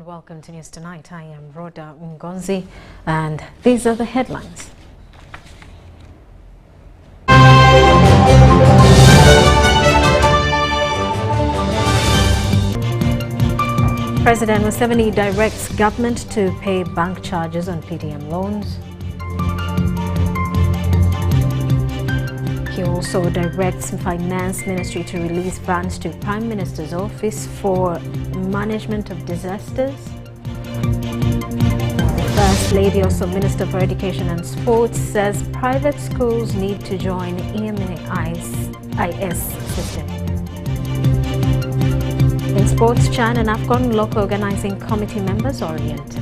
and welcome to News Tonight. I am Rhoda Ngonzi and these are the headlines. President Museveni directs government to pay bank charges on PDM loans. He also directs Finance Ministry to release funds to Prime Minister's Office for management of disasters. The First Lady, also Minister for Education and Sports, says private schools need to join EMAIS system. In sports, Chan and AFCON local organizing committee members oriented.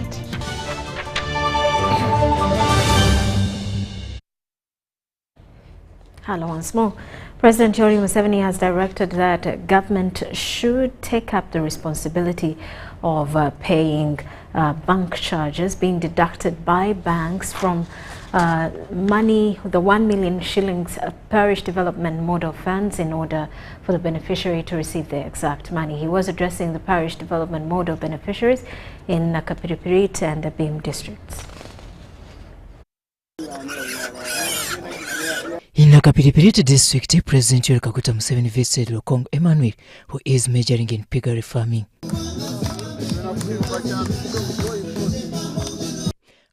Hello once more. President Yoweri Museveni has directed that government should take up the responsibility of paying bank charges being deducted by banks from money, the 1 million shillings parish development model funds, in order for the beneficiary to receive the exact money. He was addressing the parish development model beneficiaries in Kapiripirit and the Abim districts. In the Kapiripirit district, President Yoweri Museveni visited Lokong Emmanuel, who is majoring in piggery farming.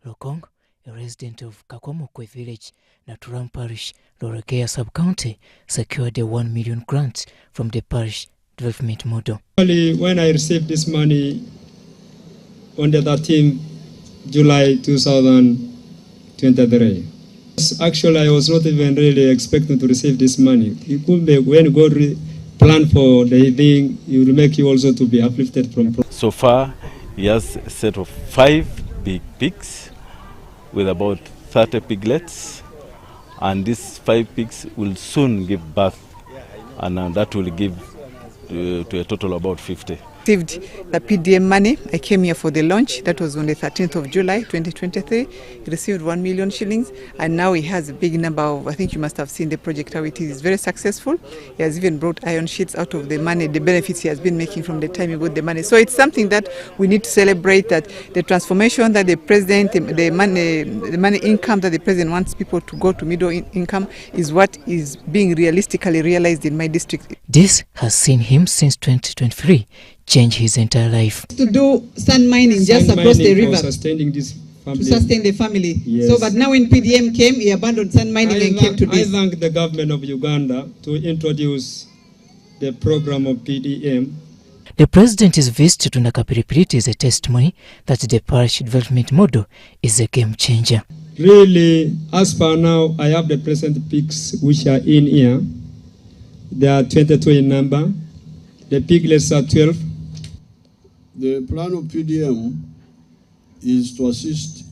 Lokong, a resident of Kakomokwe village, Naturam Parish, Lorakea sub-county, secured a 1 million grant from the parish development model. When I received this money on the 13th July 2023, actually, I was not even really expecting to receive this money. It could be when God planned for the thing, it will make you also to be uplifted from. So far, he has a set of 5 big pigs with about 30 piglets, and these 5 pigs will soon give birth, and that will give to a total of about 50. Received the PDM money. I came here for the launch. That was on the 13th of July 2023. He received 1 million shillings, and now he has a big number of, I think you must have seen the project, how it is very successful. He has even brought iron sheets out of the money, the benefits he has been making from the time he got the money. So it's something that we need to celebrate, that the transformation that the president, the money income that the president wants people to go to middle income is what is being realistically realized in my district. This has seen him since 2023 change his entire life. To do sand mining just across the river Sustaining this family. to sustain the family. Yes. So, but now when PDM came, he abandoned sand mining and came to I this. thank the government of Uganda to introduce the program of PDM. The president's visit to Nakapiripirit is a testimony that the parish development model is a game changer. Really, as per now, I have the present pigs which are in here. They are 22 in number. The piglets are 12. The plan of PDM is to assist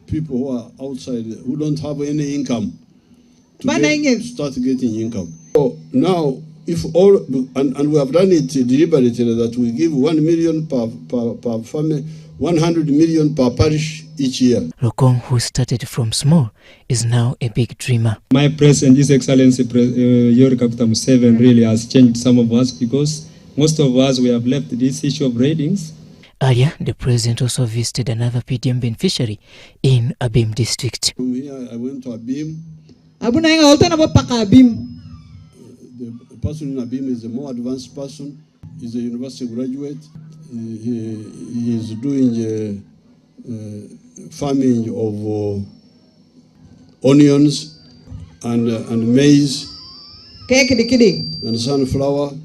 people who are outside, who don't have any income, to start getting income. So now, if all, and we have done it deliberately, that we give 1 million per family, 100 million per parish each year. Lokong, who started from small, is now a big dreamer. My president, His Excellency Yoweri Museveni, really has changed some of us, because most of us, we have left this issue of ratings. Earlier, the president also visited another PDM beneficiary in Abim district. From here, I went to Abim. The person in Abim is a more advanced person. He's a university graduate. He is doing farming of onions and maize and sunflower.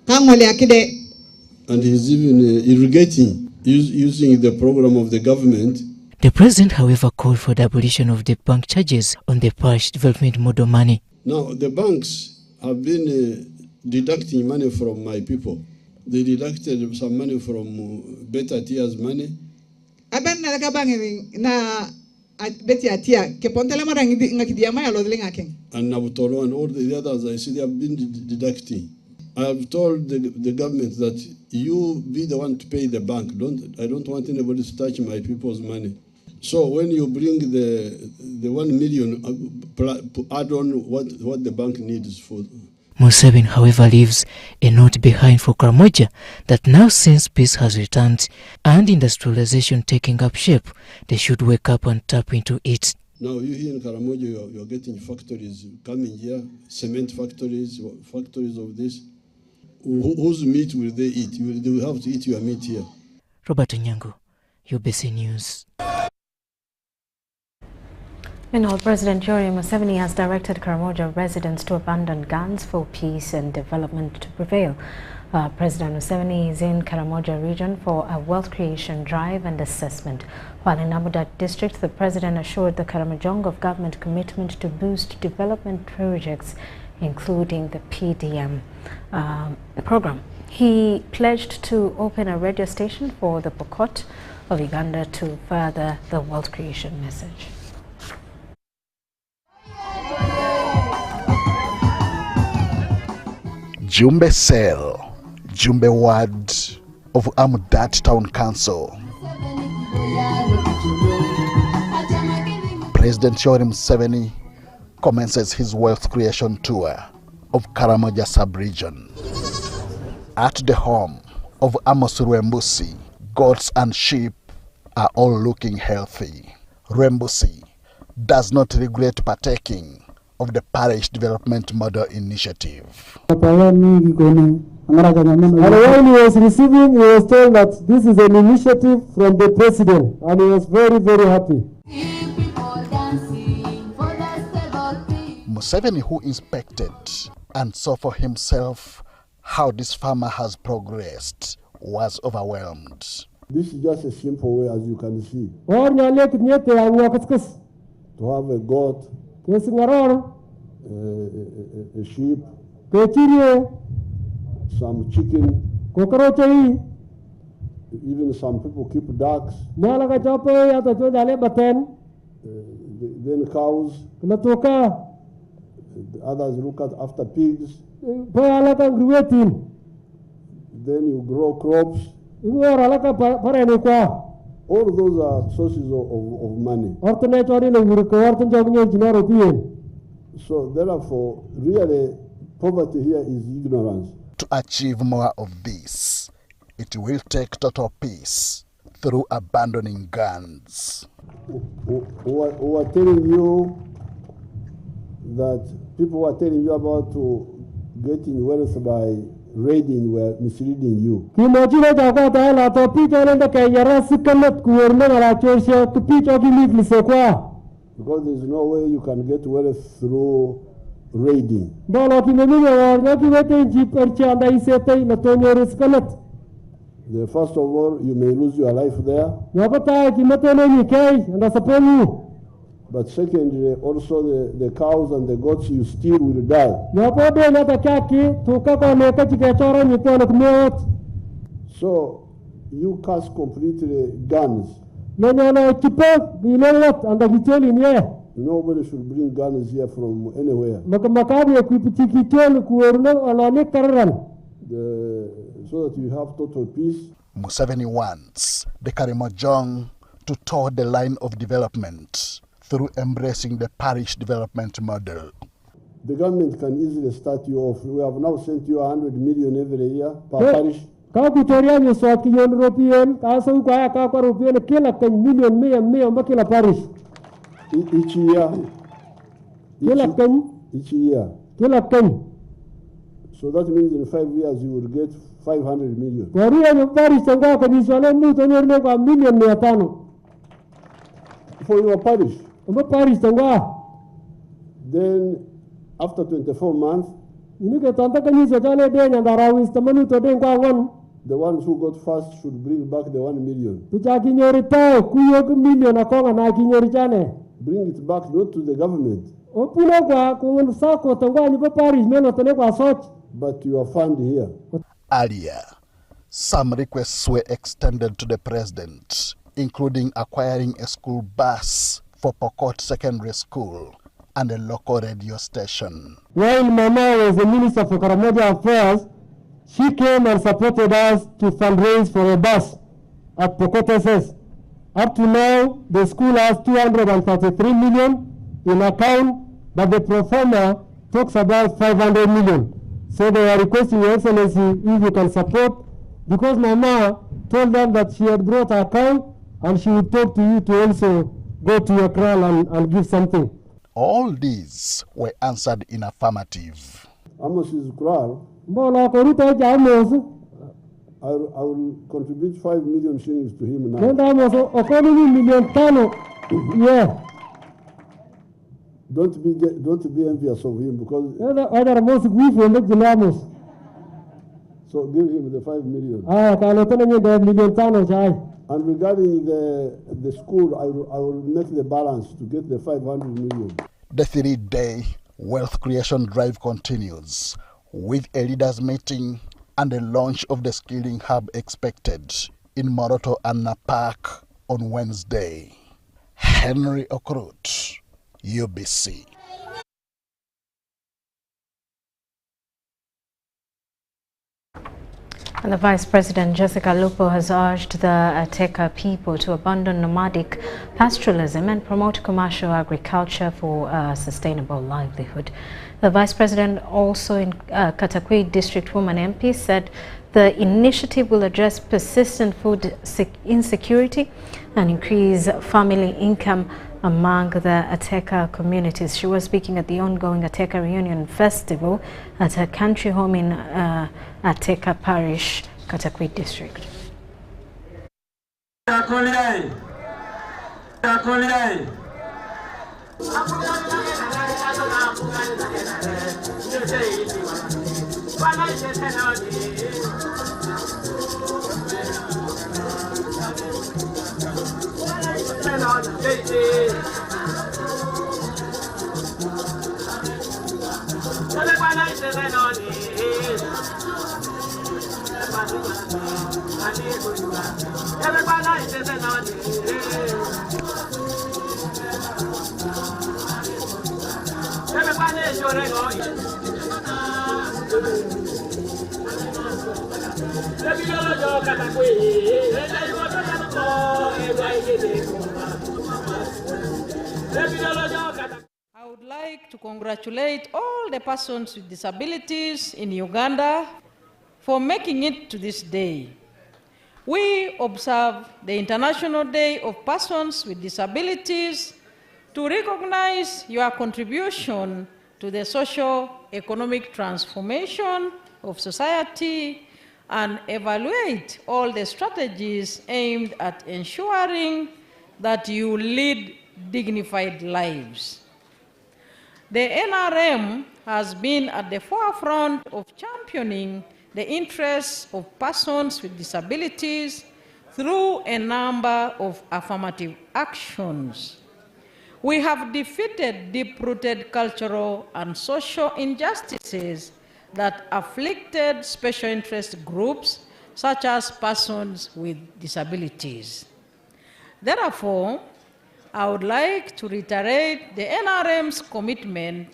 And he's even irrigating using the program of the government. The president, however, called for the abolition of the bank charges on the parish development model money. Now, the banks have been deducting money from my people. They deducted some money from Better Tia's money. And Nabutolo and all the others, I see they have been deducting. I have told the government that you be the one to pay the bank. I don't want anybody to touch my people's money. So when you bring the 1 million, add on what the bank needs for. Museveni, however, leaves a note behind for Karamoja that now since peace has returned and industrialization taking up shape, they should wake up and tap into it. Now you here in Karamoja, you're getting factories coming here, cement factories, factories of this. Whose meat will they eat? They will have to eat your meat here. Robert Nyango, UBC News. Meanwhile, President Yoweri Museveni has directed Karamoja residents to abandon guns for peace and development to prevail. President Museveni is in Karamoja region for a wealth creation drive and assessment. While in Amudat district, the president assured the Karamojong of government commitment to boost development projects, including the PDM program. He pledged to open a radio station for the Pokot of Uganda to further the wealth creation message. Jumbe Cell, Jumbe Ward of Amudat Town Council. President Yoweri Museveni commences his wealth creation tour of Karamoja sub-region. At the home of Amos Rwembusi, goats and sheep are all looking healthy. Rwembusi does not regret partaking of the Parish Development Model Initiative. And when he was receiving, he was told that this is an initiative from the president, and he was very, very happy. Museveni, who inspected and saw for himself how this farmer has progressed, was overwhelmed. This is just a simple way, as you can see. To have a goat, a sheep, some chicken, even some people keep ducks, then cows, others look after pigs, then you grow crops. All those are sources of money. So therefore, really, poverty here is ignorance. To achieve more of this, it will take total peace through abandoning guns. Who are telling you that people who are telling you about getting wealth by raiding were misleading you. Because there's no way you can get wealth through raiding. First of all, you may lose your life there. But secondly, also the cows and the goats you steal will die. So you cast completely guns. Nobody should bring guns here from anywhere. So that you have total peace. Museveni wants the Karamojong to toe the line of development through embracing the parish development model. The government can easily start you off. We have now sent you 100 million every year per parish. Each year. So that means in 5 years you will get 500 million. For your parish. Then after 24 months, the ones who got first should bring back the 1 million. Bring it back not to the government, but to your fund here. Earlier, some requests were extended to the president, including acquiring a school bus for Pokot Secondary School and a local radio station. While Mama was the Minister for Karamoja Affairs, she came and supported us to fundraise for a bus at Pokot SS. Up to now, the school has 233 million in account, but the pro forma talks about 500 million. So they are requesting Your Excellency if you can support, because Mama told them that she had brought her cow and she would talk to you to also go to your kraal and give something. All these were answered in affirmative. Amos's kraal, I will contribute 5 million shillings to him now. Yeah. Don't be envious of him, because so give him the 5 million. And regarding the school, I will make the balance to get the 500 million. The 3-day wealth creation drive continues with a leaders meeting and the launch of the skilling hub expected in Moroto Anna Park on Wednesday. Henry Okrut, UBC. And the Vice President, Jessica Lupo, has urged the Ateka people to abandon nomadic pastoralism and promote commercial agriculture for a sustainable livelihood. The Vice President, also in Katakwi District Woman MP, said the initiative will address persistent food insecurity and increase family income among the Ateka communities. She was speaking at the ongoing Ateka Reunion Festival at her country home in Ateka Parish, Katakwi District. I would like to congratulate all the persons with disabilities in Uganda for making it to this day. We observe the International Day of Persons with Disabilities to recognize your contribution to the socio-economic transformation of society and evaluate all the strategies aimed at ensuring that you lead dignified lives. The NRM has been at the forefront of championing the interests of persons with disabilities through a number of affirmative actions. We have defeated deep-rooted cultural and social injustices that afflicted special interest groups such as persons with disabilities. Therefore, I would like to reiterate the NRM's commitment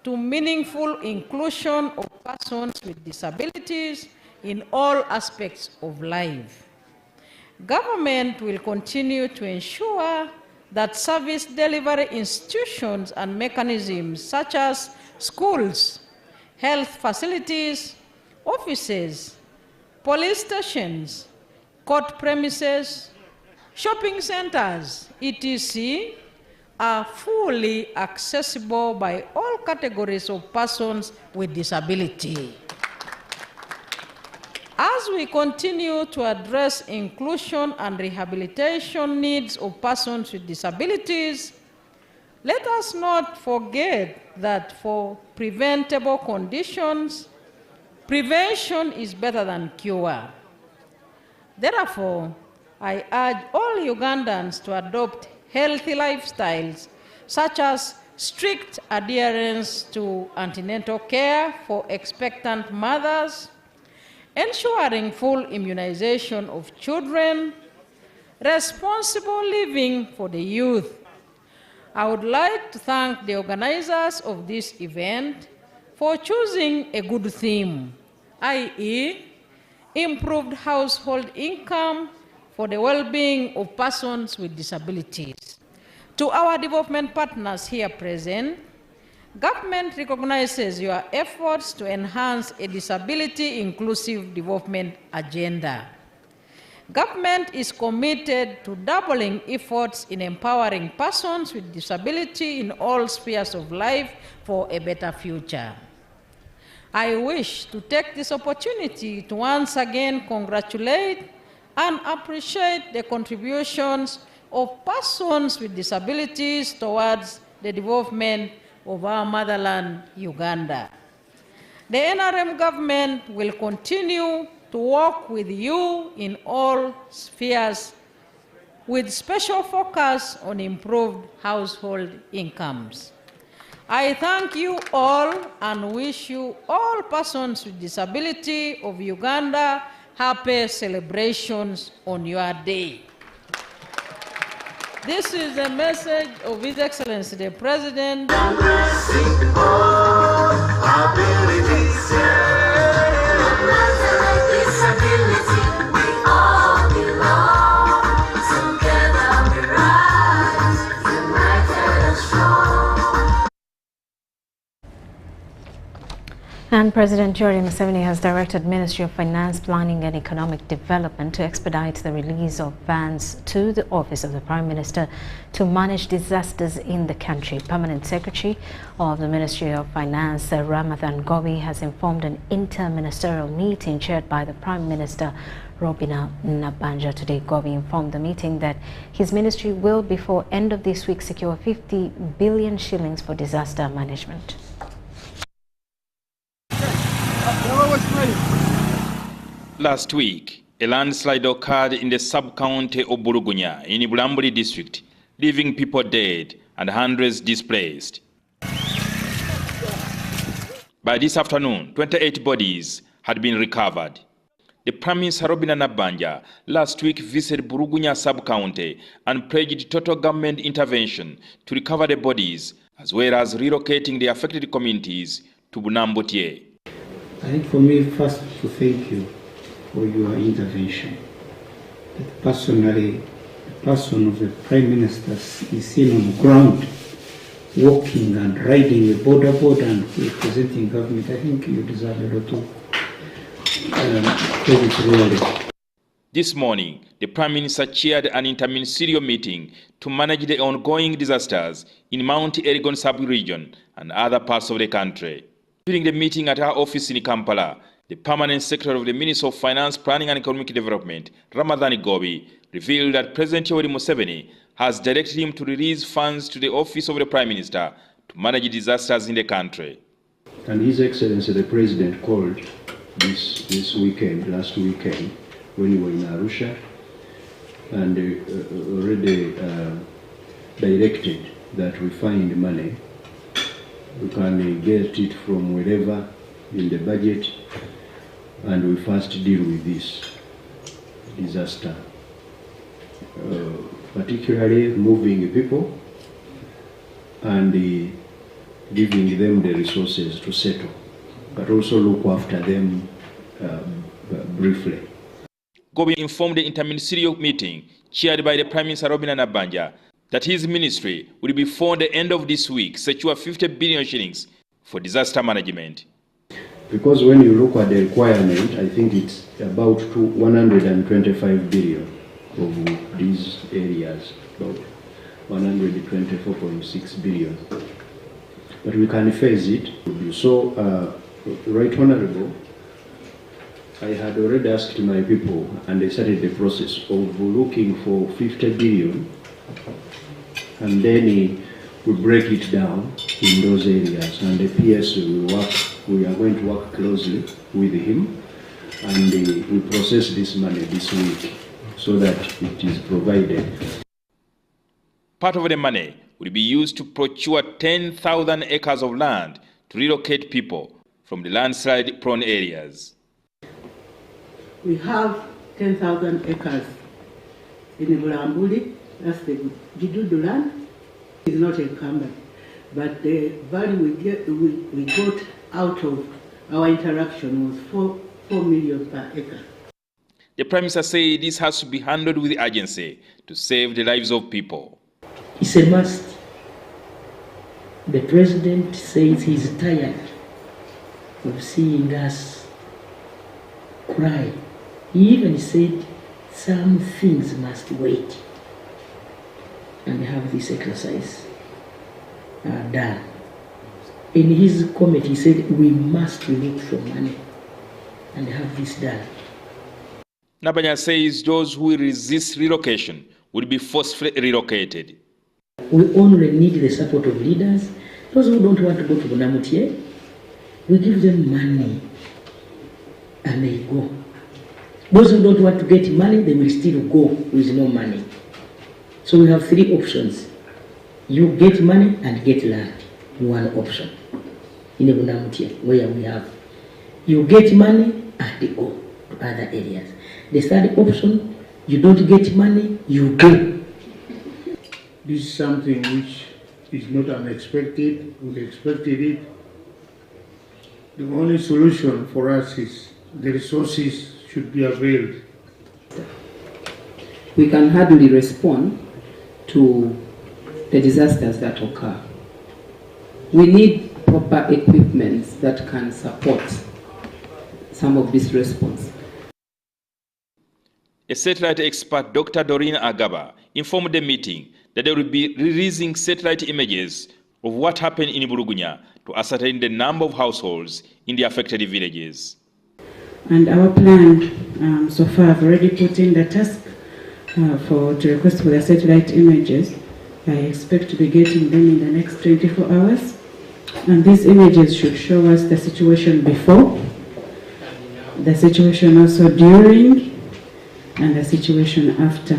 to meaningful inclusion of persons with disabilities in all aspects of life. Government will continue to ensure that service delivery institutions and mechanisms such as schools, health facilities, offices, police stations, court premises, shopping centers, etc., are fully accessible by all categories of persons with disability. As we continue to address inclusion and rehabilitation needs of persons with disabilities, let us not forget that for preventable conditions, prevention is better than cure. Therefore, I urge all Ugandans to adopt healthy lifestyles, such as strict adherence to antenatal care for expectant mothers, ensuring full immunization of children, responsible living for the youth. I would like to thank the organizers of this event for choosing a good theme, i.e., improved household income for the well-being of persons with disabilities. To our development partners here present, Government recognizes your efforts to enhance a disability-inclusive development agenda. Government is committed to doubling efforts in empowering persons with disability in all spheres of life for a better future. I wish to take this opportunity to once again congratulate and appreciate the contributions of persons with disabilities towards the development of our motherland, Uganda. The NRM government will continue to work with you in all spheres with special focus on improved household incomes. I thank you all and wish you all persons with disability of Uganda happy celebrations on your day. This is the message of His Excellency the President. And President Yoweri Museveni has directed Ministry of Finance, Planning and Economic Development to expedite the release of funds to the Office of the Prime Minister to manage disasters in the country. Permanent Secretary of the Ministry of Finance, Rhoda Ngonzi, has informed an inter-ministerial meeting chaired by the Prime Minister, Rhoda Ngonzi. Today, Ngonzi informed the meeting that his ministry will, before end of this week, secure 50 billion shillings for disaster management. Last week, a landslide occurred in the sub-county of Bulugunya in Bulambuli district, leaving people dead and hundreds displaced. By this afternoon, 28 bodies had been recovered. The Prime Minister Rhoda Ngonzi last week visited Bulugunya sub-county and pledged total government intervention to recover the bodies, as well as relocating the affected communities to Bunambutie. I think for me, first to thank you for your intervention. That personally, the person of the Prime Minister is seen on the ground, walking and riding a border and representing government. I think you deserve a lot of credit really. This morning, the Prime Minister chaired an interministerial meeting to manage the ongoing disasters in Mount Elgon sub-region and other parts of the country. During the meeting at our office in Kampala, the Permanent Secretary of the Ministry of Finance, Planning and Economic Development, Rhoda Ngonzi, revealed that President Yoweri Museveni has directed him to release funds to the Office of the Prime Minister to manage disasters in the country. And His Excellency the President called last weekend, when we were in Arusha, and already directed that we find money. We can get it from wherever in the budget, and we first deal with this disaster, particularly moving people and giving them the resources to settle, but also look after them briefly. Ngonzi informed the interministerial meeting chaired by the Prime Minister Rhoda Ngonzi that his ministry will before the end of this week secure 50 billion shillings for disaster management. Because when you look at the requirement, I think it's about 125 billion of these areas, about 124.6 billion. But we can phase it. So, Right Honorable, I had already asked my people, and they started the process of looking for 50 billion, and then we break it down in those areas, and the PS we are going to work closely with him, and we process this money this week so that it is provided. Part of the money will be used to procure 10,000 acres of land to relocate people from the landslide-prone areas. We have 10,000 acres in Bulambuli, that's the Gidudu land. It's not encumbered, but the value we got out of our interaction was 4 million per acre. The Prime Minister said this has to be handled with urgency to save the lives of people. It's a must. The president says he's tired of seeing us cry. He even said some things must wait and have this exercise done. In his comment, he said we must look for money and have this done. Nabanya says those who resist relocation will be forcefully relocated. We only need the support of leaders. Those who don't want to go to Bunamutie, we give them money and they go. Those who don't want to get money, they will still go with no money. So we have three options. You get money and get land. One option. In Bunamutie, where we have. You get money and they go to other areas. The third option, you don't get money, you go. This is something which is not unexpected. We expected it. The only solution for us is the resources should be availed. We can hardly respond to the disasters that occur. We need proper equipment that can support some of this response. A satellite expert, Dr. Doreen Agaba, informed the meeting that they will be releasing satellite images of what happened in Burugunya to ascertain the number of households in the affected villages. And our plan, so far I've already put in the task to request for the satellite images. I expect to be getting them in the next 24 hours. And these images should show us the situation before, the situation also during, and the situation after.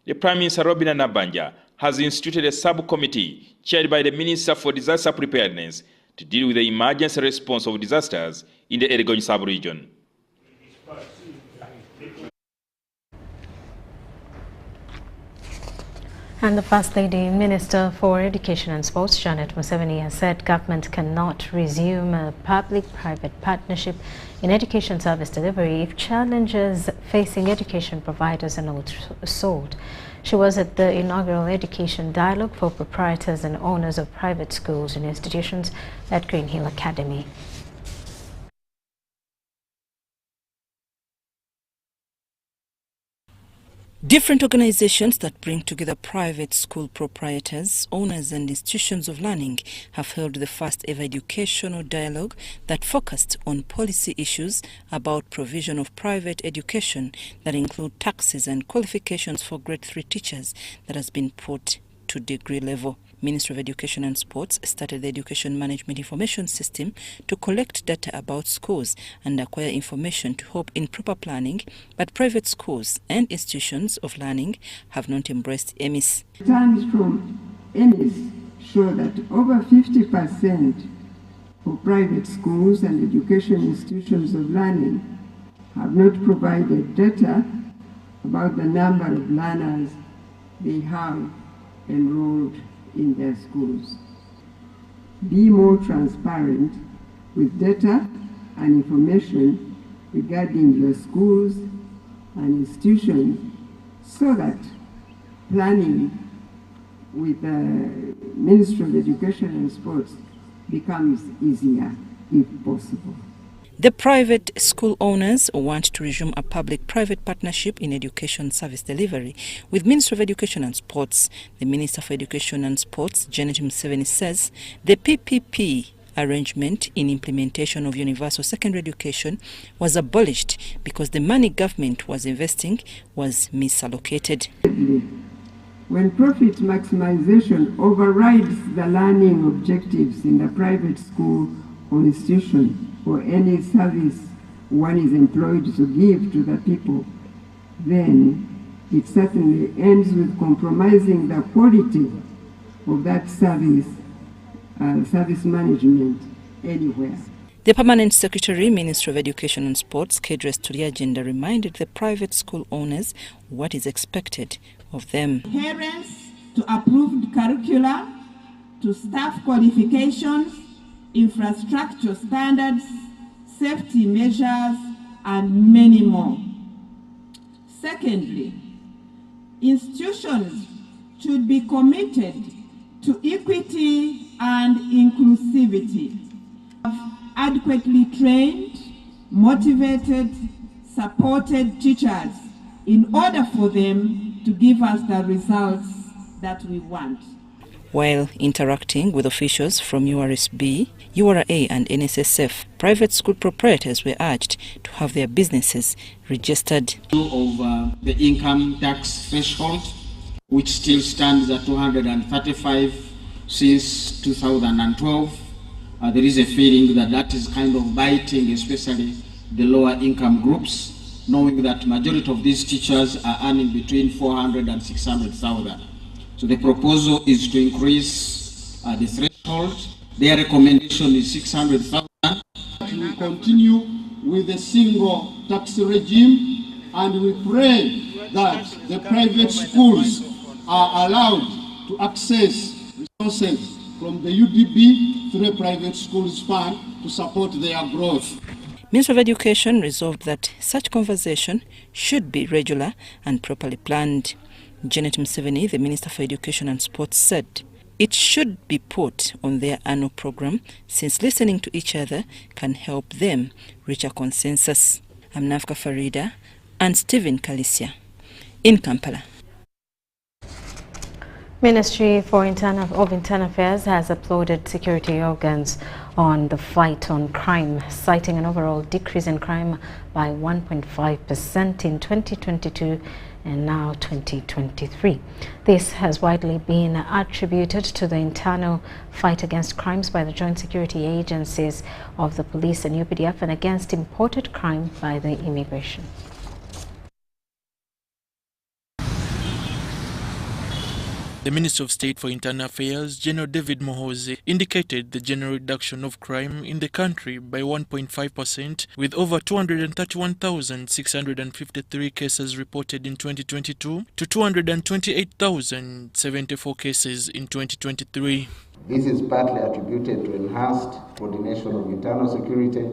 The Prime Minister Robina Nabanja has instituted a subcommittee chaired by the Minister for Disaster Preparedness to deal with the emergency response of disasters in the Elgon sub-region. And the First Lady Minister for Education and Sports, Janet Museveni, has said government cannot resume a public-private partnership in education service delivery if challenges facing education providers are not solved. She was at the inaugural Education Dialogue for proprietors and owners of private schools and institutions at Green Hill Academy. Different organizations that bring together private school proprietors, owners and institutions of learning have held the first ever educational dialogue that focused on policy issues about provision of private education that include taxes and qualifications for grade 3 teachers that has been put to degree level. Ministry of Education and Sports started the Education Management Information System to collect data about schools and acquire information to help in proper planning, but private schools and institutions of learning have not embraced EMIS. Returns from EMIS show that over 50% of private schools and education institutions of learning have not provided data about the number of learners they have enrolled in their schools. Be more transparent with data and information regarding your schools and institutions so that planning with the Ministry of Education and Sports becomes easier if possible. The private school owners want to resume a public-private partnership in education service delivery with Ministry of Education and Sports. The Minister for Education and Sports, Janet Museveni, says the PPP arrangement in implementation of universal secondary education was abolished because the money government was investing was misallocated. When profit maximization overrides the learning objectives in the private school or institution, or any service one is employed to give to the people, then it certainly ends with compromising the quality of that service, service management anywhere. The Permanent Secretary, Ministry of Education and Sports, Kedres Turiagenda, reminded the private school owners what is expected of them. Adherence to approved curricula, to staff qualifications, infrastructure standards, safety measures, and many more. Secondly, institutions should be committed to equity and inclusivity. Adequately trained, motivated, supported teachers in order for them to give us the results that we want. While interacting with officials from URSB, URA and NSSF, private school proprietors were urged to have their businesses registered. Of the income tax threshold, which still stands at 235 since 2012. There is a feeling that that is kind of biting, especially the lower income groups, knowing that majority of these teachers are earning between 400 and 600,000. So the proposal is to increase the threshold. Their recommendation is 600,000. We continue with a single tax regime, and we pray that the private schools are allowed to access resources from the UDB through a private schools fund to support their growth. Minister of Education resolved that such conversation should be regular and properly planned. Janet Museveni, the Minister for Education and Sports, said it should be put on their annual program, since listening to each other can help them reach a consensus. I'm Nafka Farida and Stephen Kalisia in Kampala. Ministry of Internal Affairs has applauded security organs on the fight on crime, citing an overall decrease in crime by 1.5% in 2022 and now 2023. This has widely been attributed to the internal fight against crimes by the joint security agencies of the police and UPDF and against imported crime by the immigration. The Minister of State for Internal Affairs, General David Muhoozi, indicated the general reduction of crime in the country by 1.5%, with over 231,653 cases reported in 2022 to 228,074 cases in 2023. This is partly attributed to enhanced coordination of internal security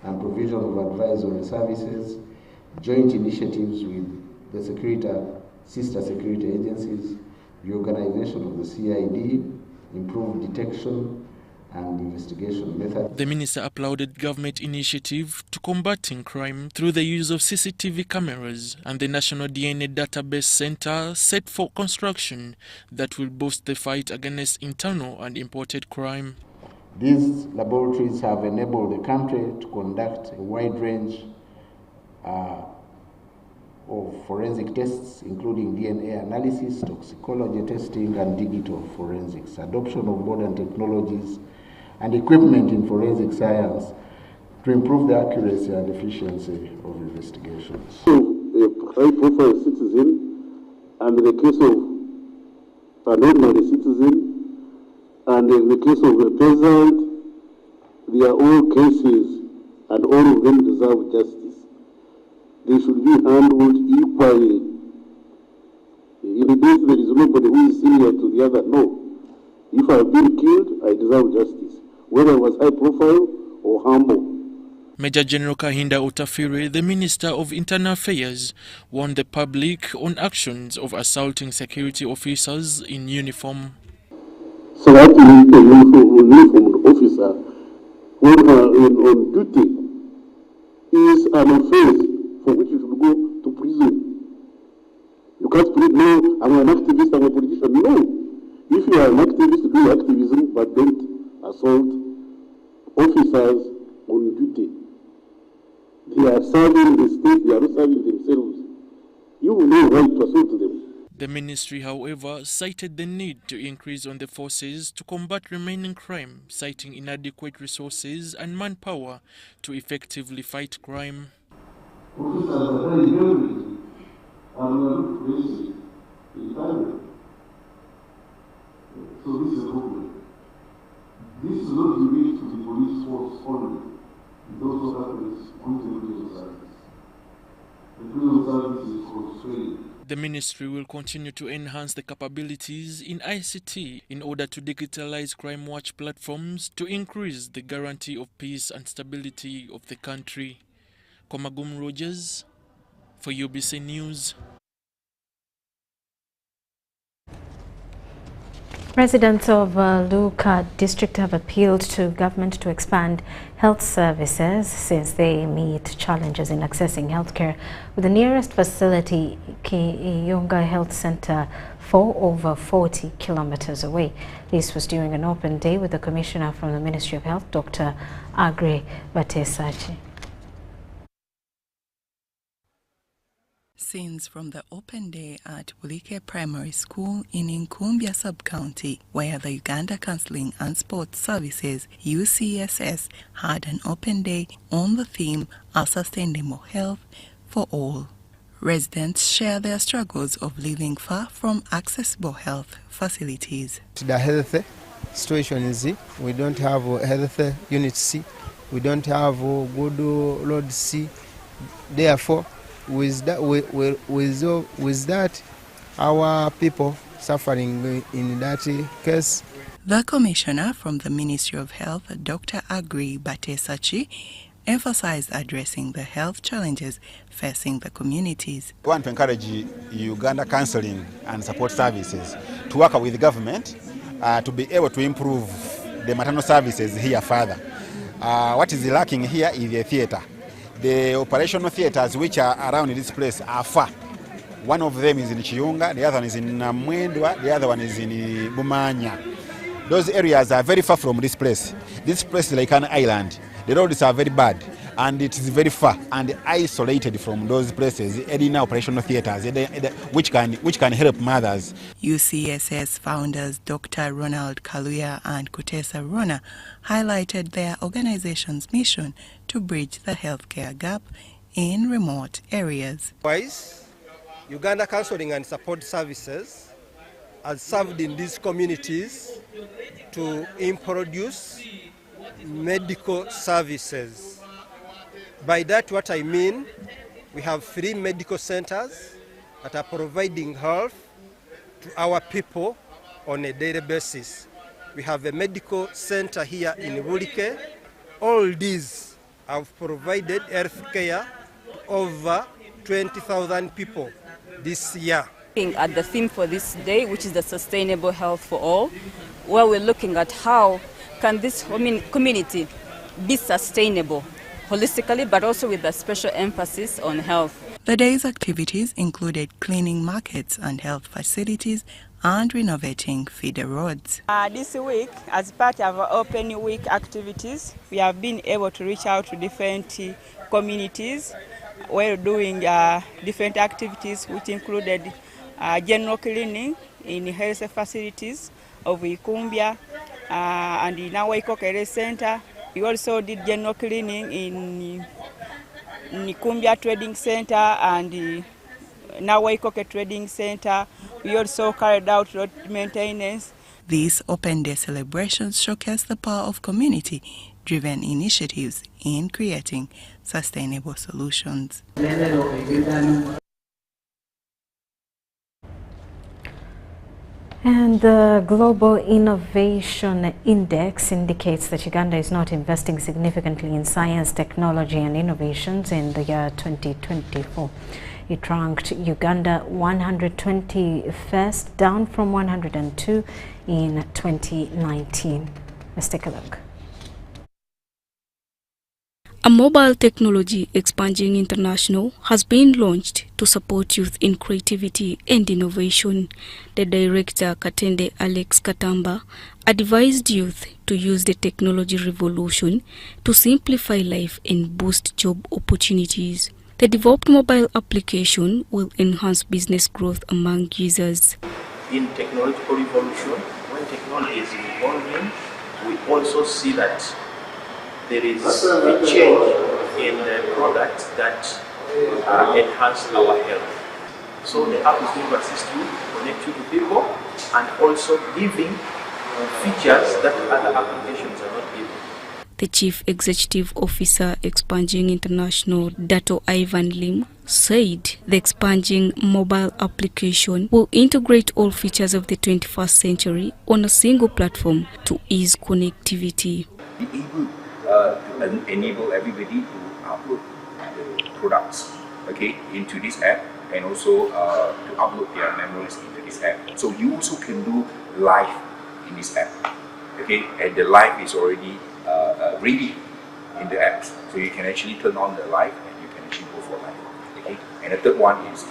and provision of advisory services, joint initiatives with the sister security agencies, reorganization of the CID, improved detection and investigation methods. The minister applauded government initiative to combating crime through the use of CCTV cameras and the National DNA Database Center set for construction that will boost the fight against internal and imported crime. These laboratories have enabled the country to conduct a wide range of forensic tests, including DNA analysis, toxicology testing, and digital forensics, adoption of modern technologies and equipment in forensic science to improve the accuracy and efficiency of investigations. A high-profile citizen and the case of an ordinary citizen, and in the case of a peasant, they are all cases, and all of them deserve justice. They should be handled equally. In the case there is nobody who is senior to the other. No. If I have been killed, I deserve justice, whether I was high profile or humble. Major General Kahinda Utafire, the Minister of Internal Affairs, warned the public on actions of assaulting security officers in uniform. So that a uniformed officer when on duty is an offense for which you should go to prison. You can't plead, no, I'm an activist, I'm a politician. No. If you are an activist, do activism, but don't assault officers on duty. They are serving the state, they are not serving themselves. You will no right to assault them. The ministry, however, cited the need to increase on the forces to combat remaining crime, citing inadequate resources and manpower to effectively fight crime. Officers are trying everything, and we are not wasting in time. So this is a problem. This is not unique to the police force only. It also happens with the prison service. The prison service is constrained. The ministry will continue to enhance the capabilities in ICT in order to digitalize crime watch platforms to increase the guarantee of peace and stability of the country. Komagum Rogers for UBC News. Residents of Luka district have appealed to government to expand health services since they meet challenges in accessing healthcare, with the nearest facility, Kiyunga Health Center, for over 40 kilometers away. This was during an open day with the Commissioner from the Ministry of Health, Dr. Aggrey Batesachi. Scenes from the open day at Bulike Primary School in Nkumbia Sub-County, where the Uganda Counseling and Sports Services UCSS had an open day on the theme of sustainable health for all. Residents share their struggles of living far from accessible health facilities. The health situation is we don't have health unit C, we don't have good road C, therefore with that, our people suffering in that case. The Commissioner from the Ministry of Health, Dr. Aggrey Batesachi, emphasized addressing the health challenges facing the communities. We want to encourage Uganda Counseling and Support Services to work with the government to be able to improve the maternal services here further. What is lacking here is the theatre. The operational theatres which are around this place are far. One of them is in Kiyunga, the other one is in Mwendwa, the other one is in Bumanya. Those areas are very far from this place. This place is like an island. The roads are very bad and it is very far and isolated from those places, in operational theatres which can help mothers. UCSS founders Dr. Ronald Kaluya and Kutesa Rona highlighted their organization's mission to bridge the healthcare gap in remote areas. Uganda Counseling and Support Services has served in these communities to introduce medical services. By that what I mean, we have 3 medical centers that are providing health to our people on a daily basis. We have a medical center here in Bulike. All these have provided health care to over 20,000 people this year. Looking at the theme for this day, which is the sustainable health for all, where we're looking at how can this community be sustainable holistically, but also with a special emphasis on health. The day's activities included cleaning markets and health facilities and renovating feeder roads. This week, as part of our Open Week activities, we have been able to reach out to different communities. We're doing different activities which included general cleaning in health facilities of Ikumbia and in our Ikokere Center. We also did general cleaning in Ikumbia Trading Center and Nawaikoke Trading Center. We also carried out road maintenance. These open day celebrations showcase the power of community-driven initiatives in creating sustainable solutions. And the Global Innovation Index indicates that Uganda is not investing significantly in science, technology and innovations in the year 2024. It ranked Uganda 121st, down from 102 in 2019. Let's take a look. A mobile technology expanding international has been launched to support youth in creativity and innovation. The director, Katende Alex Katamba, advised youth to use the technology revolution to simplify life and boost job opportunities. The developed mobile application will enhance business growth among users. In technological revolution, when technology is evolving, we also see that there is a change in the products that enhance our health. So the app is going to assist you, connect you to people, and also giving features that other applications are not giving. The Chief Executive Officer, Expanding International, Dato Ivan Lim, said the Expanding mobile application will integrate all features of the 21st century on a single platform to ease connectivity. Be able to enable everybody to upload the products, into this app, and also to upload their memories into this app. So you also can do live in this app. Okay, and the live is already ready in the app, so you can actually turn on the live and you can actually go for live. Okay, and the third one is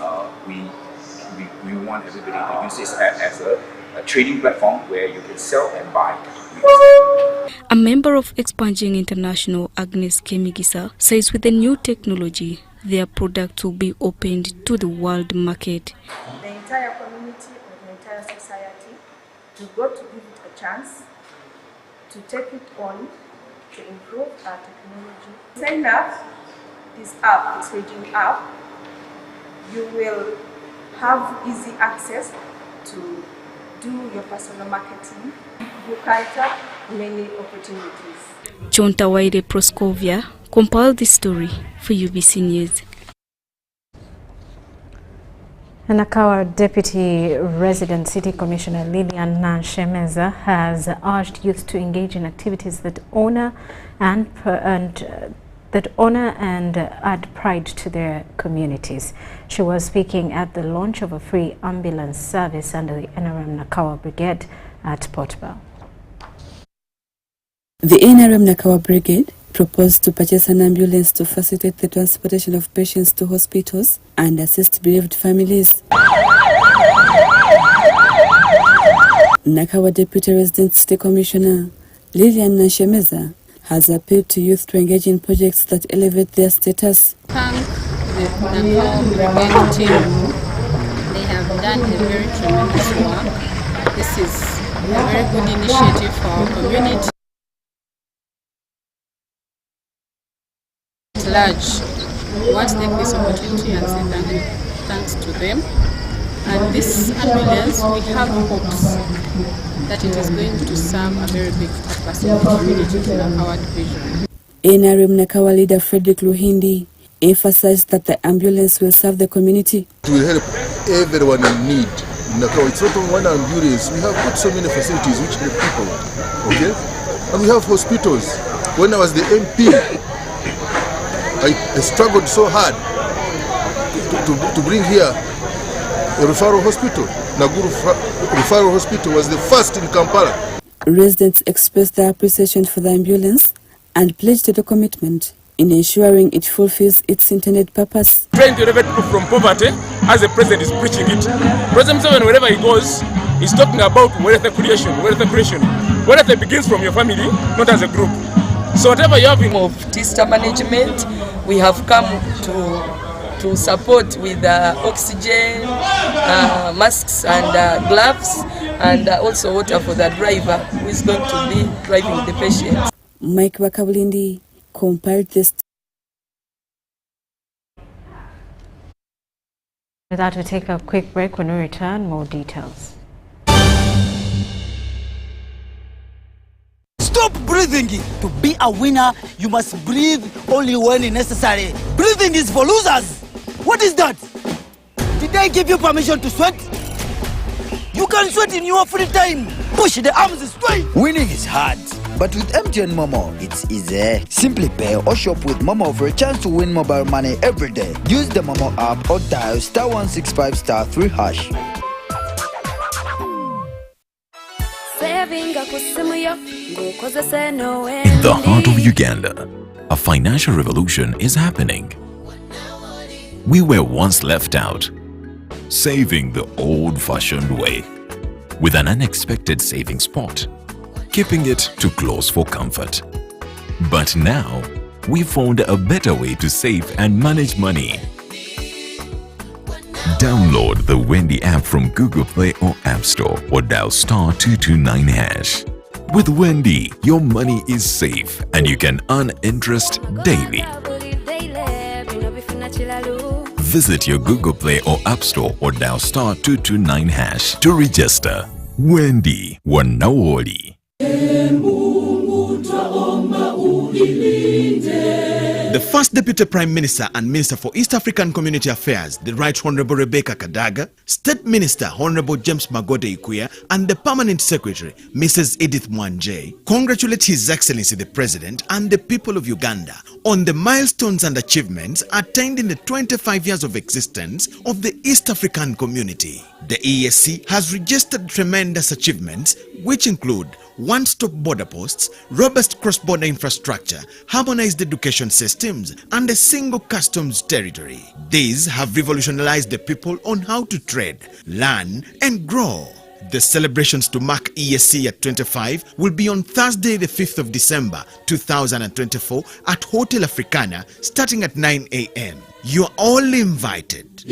we want everybody to use this app as a trading platform where you can sell and buy. A member of Expanding International, Agnes Kemigisa, says with the new technology, their product will be opened to the world market. The entire community or the entire society, we've got to give it a chance to take it on, to improve our technology. Sign up this app, this hedging app, you will have easy access to do your personal marketing. You can tap many opportunities. Chonta Waide Proskovia compiled this story for UBC News. And Nakawa Deputy Resident City Commissioner Lilian Nanshemeza has urged youth to engage in activities that honor and add pride to their communities. She was speaking at the launch of a free ambulance service under the NRM Nakawa Brigade at Portbell. The NRM Nakawa Brigade proposed to purchase an ambulance to facilitate the transportation of patients to hospitals and assist bereaved families. Nakawa Deputy Resident City Commissioner Lilian Nanshemeza has appealed to youth to engage in projects that elevate their status. Thank the Nakawa Brigade team. They have done a very tremendous work. This is a very good initiative for our community. Large. We want to take this opportunity and say thanks to them. And this ambulance, we have hopes that it is going to serve a very big purpose in the community in Nakawa division. NRM Nakawa leader Frederick Luhindi emphasized that the ambulance will serve the community. It will help everyone in need. In Nakawa, it's not only one ambulance. We have got so many facilities which help people. Okay? And we have hospitals. When I was the MP, I struggled so hard to bring here a referral hospital. Naguru Referral Hospital was the first in Kampala. Residents expressed their appreciation for the ambulance and pledged the commitment in ensuring it fulfills its intended purpose. Trying to elevate people from poverty, as the president is preaching it. President Museveni, wherever he goes, he's talking about wealth creation. Wealth begins from your family, not as a group. So whatever you have of TISTA management, we have come to support with oxygen, masks and gloves, and also water for the driver who is going to be driving the patient. Mike Wakabulindi compiled this. With that, we take a quick break. When we return, more details. Stop breathing. To be a winner, you must breathe only when necessary. Breathing is for losers. What is that? Did I give you permission to sweat? You can sweat in your free time. Push the arms straight. Winning is hard, but with MTN Momo, it's easy. Simply pay or shop with Momo for a chance to win mobile money every day. Use the Momo app or dial *165*3#. In the heart of Uganda, a financial revolution is happening. We were once left out, saving the old-fashioned way, with an unexpected saving spot, keeping it too close for comfort. But now, we found a better way to save and manage money. Download the Wendy app from Google Play or App Store or dial *229#. With Wendy, your money is safe and you can earn interest daily. Visit your Google Play or App Store or dial *229# to register. Wendy Wanawoli. The first Deputy Prime Minister and Minister for East African Community Affairs, the Right Honorable Rebecca Kadaga, State Minister Honorable James Magode Ikuya, and the Permanent Secretary, Mrs. Edith Mwanje, congratulate His Excellency the President and the people of Uganda on the milestones and achievements attained in the 25 years of existence of the East African community. The EAC has registered tremendous achievements which include one-stop border posts, robust cross-border infrastructure, harmonized education systems, and a single customs territory. These have revolutionized the people on how to trade, learn, and grow. The celebrations to mark EAC at 25 will be on Thursday, the 5th of December 2024 at Hotel Africana starting at 9 a.m. You are all invited.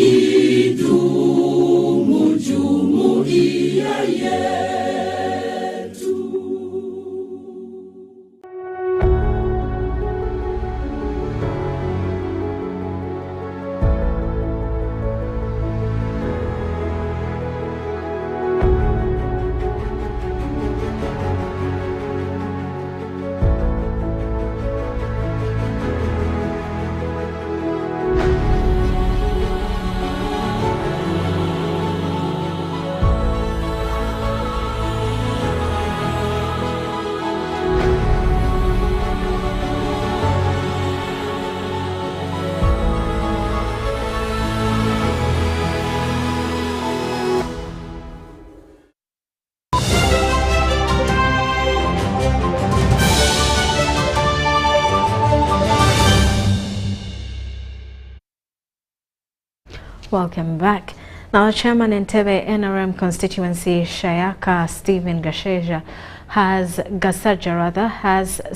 Welcome back. Now, Chairman Entebbe NRM constituency Shayaka Stephen Gasaja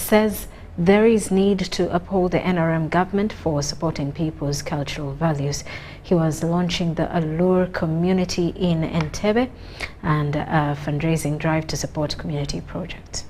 says there is need to uphold the NRM government for supporting people's cultural values. He was launching the Allure community in Entebbe and a fundraising drive to support community projects.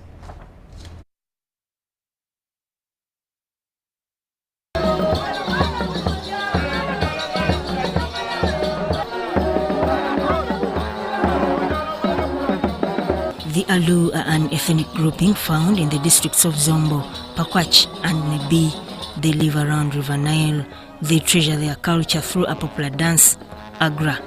The Alu are an ethnic grouping found in the districts of Zombo, Pakwach and Nebi. They live around River Nile. They treasure their culture through a popular dance, Agra.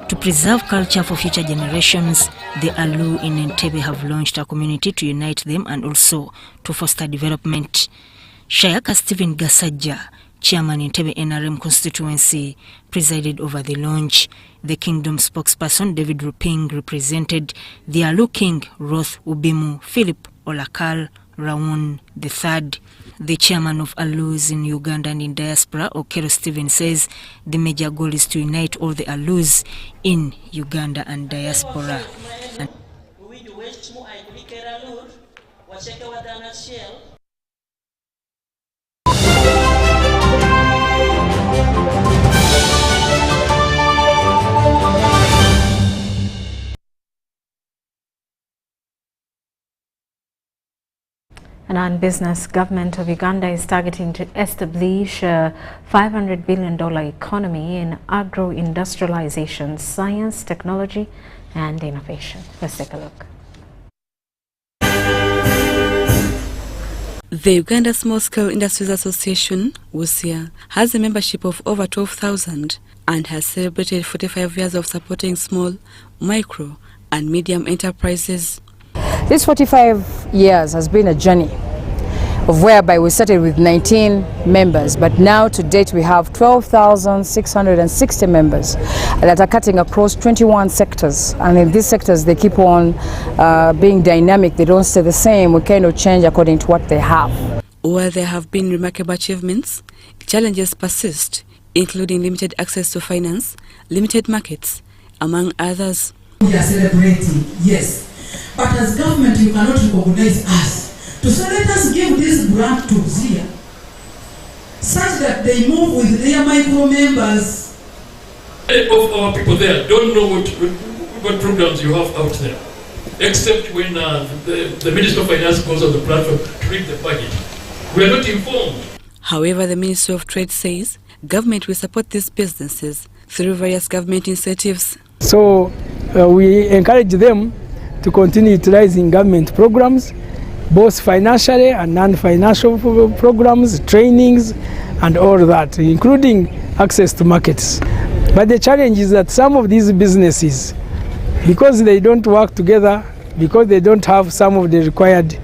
To preserve culture for future generations, the Alu in Entebbe have launched a community to unite them and also to foster development. Shayaka Stephen Gasaja, Chairman Entebbe NRM constituency, presided over the launch. The kingdom spokesperson David Ruping represented the Alu King Roth Ubimu Philip Olakal Raun III. The chairman of Alus in Uganda and in diaspora, Okero Stephen, says the major goal is to unite all the Alus in Uganda and diaspora. And on business, government of Uganda is targeting to establish a $500 billion economy in agro-industrialization, science, technology, and innovation. Let's take a look. The Uganda Small Scale Industries Association, WUSIA, has a membership of over 12,000 and has celebrated 45 years of supporting small, micro, and medium enterprises. This 45 years has been a journey of whereby we started with 19 members, but now to date we have 12,660 members that are cutting across 21 sectors, and in these sectors they keep on being dynamic. They don't stay the same. We kind of change according to what they have. While there have been remarkable achievements, challenges persist, including limited access to finance, limited markets, among others. We are celebrating, yes. But as government, you cannot recognize us. So let us give this grant to ZIA, such that they move with their micro members. Of our people there don't know what programs you have out there, except when the Minister of Finance goes on the platform to read the budget. We are not informed. However, the Ministry of Trade says government will support these businesses through various government incentives. So we encourage them to continue utilizing government programs, both financially and non-financial programs, trainings, and all that, including access to markets. But the challenge is that some of these businesses, because they don't work together, because they don't have some of the required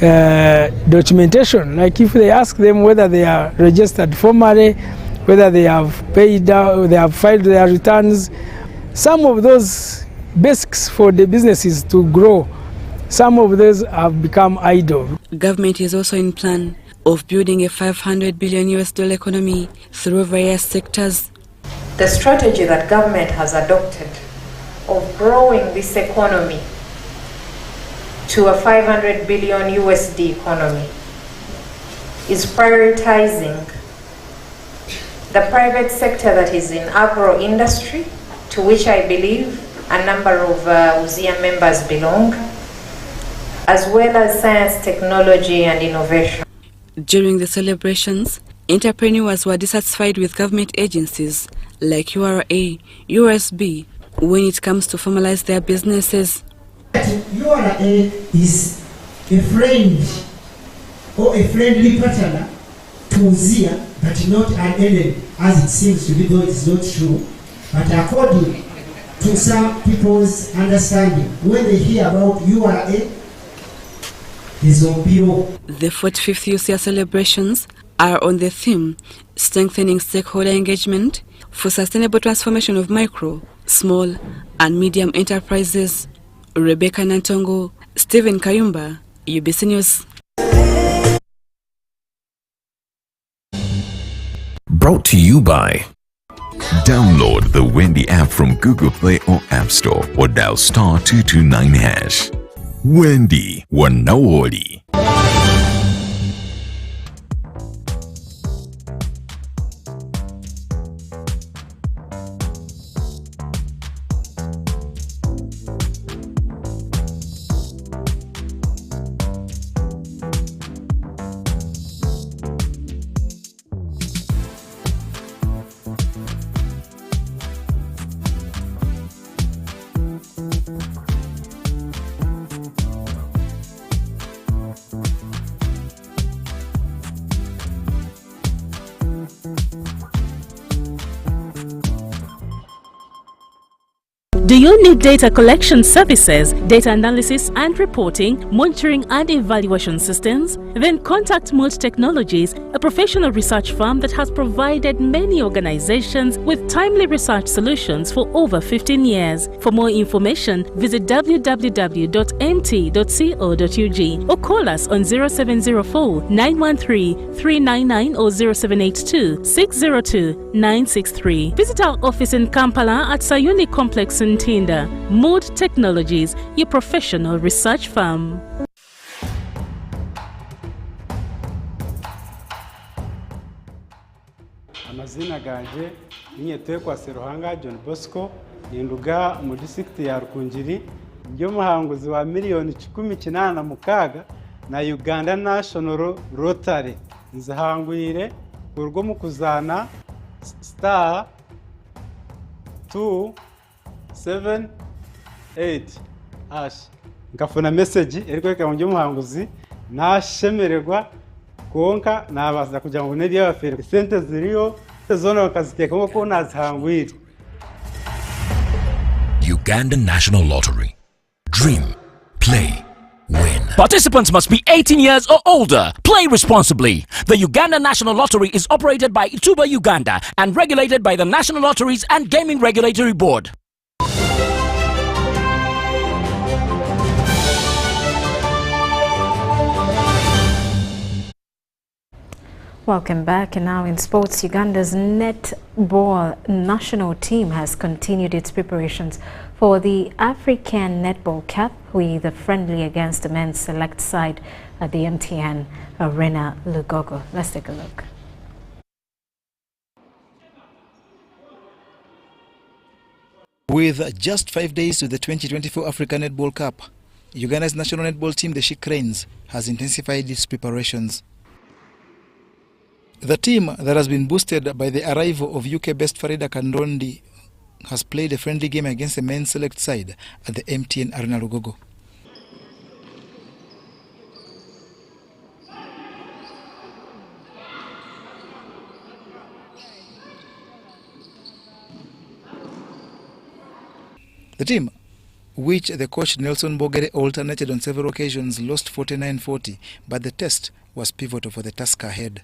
documentation, like if they ask them whether they are registered formally, whether they have paid out, they have filed their returns. Some of those basics for the businesses to grow, some of those have become idle. Government is also in plan of building a $500 billion economy through various sectors. The strategy that government has adopted of growing this economy to a 500 billion USD economy is prioritizing the private sector that is in agro industry, to which I believe a number of UZIA members belong, as well as science, technology and innovation. During the celebrations, entrepreneurs were dissatisfied with government agencies like URA, USB, when it comes to formalize their businesses. URA is a friend or a friendly partner to UZIA, but not an enemy, as it seems to be, though it's not true. But according to some people's understanding, when they hear about URA, the 45th UZIA celebrations are on the theme strengthening stakeholder engagement for sustainable transformation of micro, small and medium enterprises. Rebecca Nantongo, Stephen Kayumba, UBC News. Brought to you by download the Wendy app from Google Play or App Store or dial *229#. Wendy Wanawoli. Do you need data collection services, data analysis and reporting, monitoring and evaluation systems? Then contact Mold Technologies, a professional research firm that has provided many organizations with timely research solutions for over 15 years. For more information, visit www.mt.co.ug or call us on 0704 913 399 or 0782 602 963. Visit our office in Kampala at Sayuni Complex in Tinda. Mood Technologies, your professional research firm. Amazina ganje niyetekwa Seruhanga John Bosco ninduga mu district ya Rukungiri ndio muhanguzi wa miliyoni 18 na Uganda National Rotary nzahangwire urwo mu kuzana star 278 hash ngafuna message eriko kamunje muhanguzi nashemererwa konka nabaza kugira ngo nedi y'abafere sente ziriyo zona bakaziteka nko nazihangwire. Uganda National Lottery. Dream, play, win. Participants must be 18 years or older. Play responsibly. The Uganda National Lottery is operated by Ituba Uganda and regulated by the National Lotteries and Gaming Regulatory Board. Welcome back. And now in sports, Uganda's netball national team has continued its preparations for the African Netball Cup with a friendly against the men's select side at the MTN Arena, Lugogo. Let's take a look. With just 5 days to the 2024 African Netball Cup, Uganda's national netball team, the She Cranes, has intensified its preparations. The team that has been boosted by the arrival of UK-based Farida Kandondi has played a friendly game against the men's select side at the MTN Arena Lugogo. The team which the coach Nelson Bogere alternated on several occasions, lost 49-40, but the test was pivotal for the task ahead.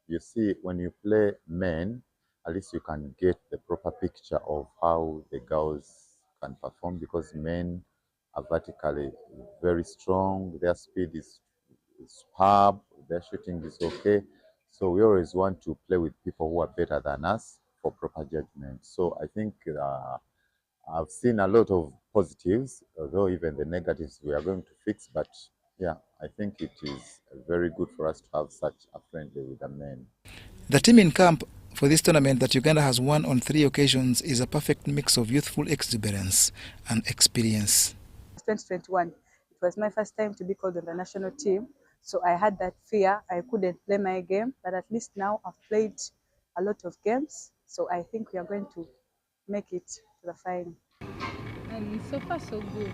You see, when you play men, at least you can get the proper picture of how the girls can perform, because men are vertically very strong, their speed is superb, their shooting is okay. So we always want to play with people who are better than us for proper judgment. So I think I've seen a lot of positives, although even the negatives we are going to fix, but yeah, I think it is very good for us to have such a friendly with the men. The team in camp for this tournament that Uganda has won on 3 occasions is a perfect mix of youthful exuberance and experience. 2021, it was my first time to be called on the national team, so I had that fear. I couldn't play my game, but at least now I've played a lot of games, so I think we are going to make it to the final. And so far so good.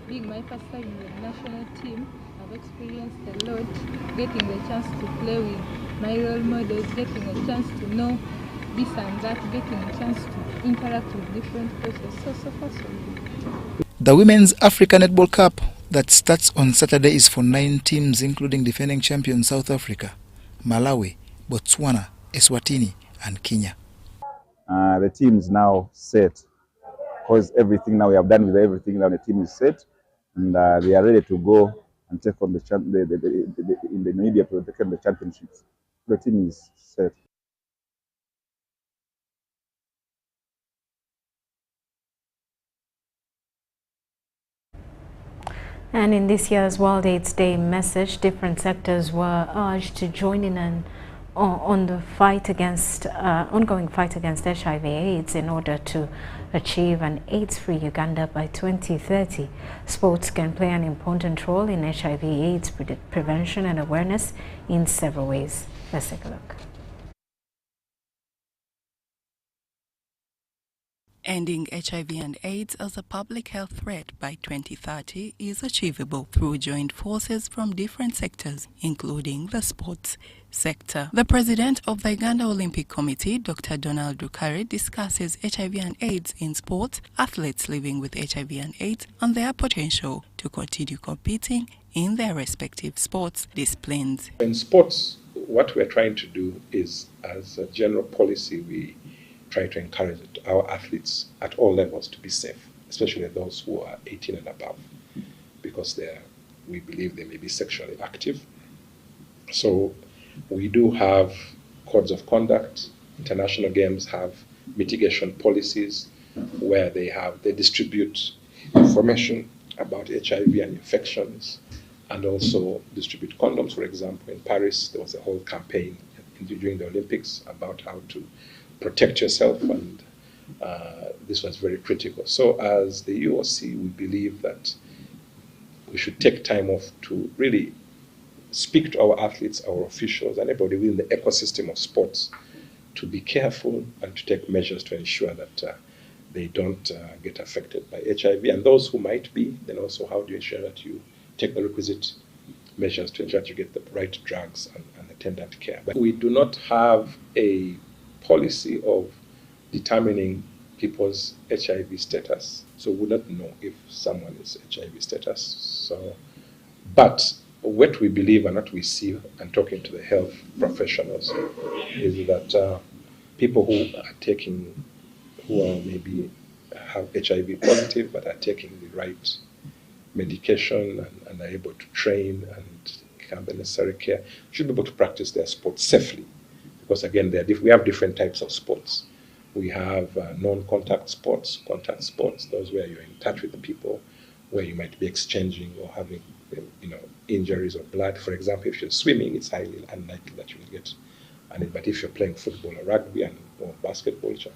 Being my first time in the national team, I've experienced a lot, getting the chance to play with my role models, getting a chance to know this and that, getting a chance to interact with different coaches. So far so good. The Women's Africa Netball Cup that starts on Saturday is for 9 teams, including defending champions South Africa, Malawi, Botswana, Eswatini, and Kenya. The team is now set, because everything now we have done with everything. Now the team is set, and they are ready to go and take on in the media to take on the championships. The team is set. And in this year's World AIDS Day message, different sectors were urged to join in on the fight against ongoing fight against HIV/AIDS in order to achieve an AIDS-free Uganda by 2030. Sports can play an important role in HIV/AIDS prevention and awareness in several ways. Let's take a look. Ending HIV and AIDS as a public health threat by 2030 is achievable through joint forces from different sectors, including the sports sector. The president of the Uganda Olympic Committee, Dr. Donald Dukari, discusses HIV and AIDS in sports, athletes living with HIV and AIDS, and their potential to continue competing in their respective sports disciplines. In sports, what we're trying to do is, as a general policy, we try to encourage our athletes at all levels to be safe, especially those who are 18 and above, because we believe they may be sexually active. So we do have codes of conduct. International games have mitigation policies where they distribute information about HIV and infections, and also distribute condoms. For example, in Paris, there was a whole campaign during the Olympics about how to protect yourself, and this was very critical. So as the UOC, we believe that we should take time off to really speak to our athletes, our officials, and everybody within the ecosystem of sports to be careful and to take measures to ensure that they don't get affected by HIV. And those who might be, then also how do you ensure that you take the requisite measures to ensure that you get the right drugs and attendant care. But we do not have a policy of determining people's HIV status, so we would not know if someone is HIV status. So, but what we believe and what we see, and talking to the health professionals, is that people who are maybe have HIV positive but are taking the right medication and are able to train and have the necessary care should be able to practice their sport safely. Because again, we have different types of sports. We have non-contact sports, contact sports, those where you're in touch with the people, where you might be exchanging or having injuries or blood. For example, if you're swimming, it's highly unlikely that you will get any. But if you're playing football or rugby or basketball, which are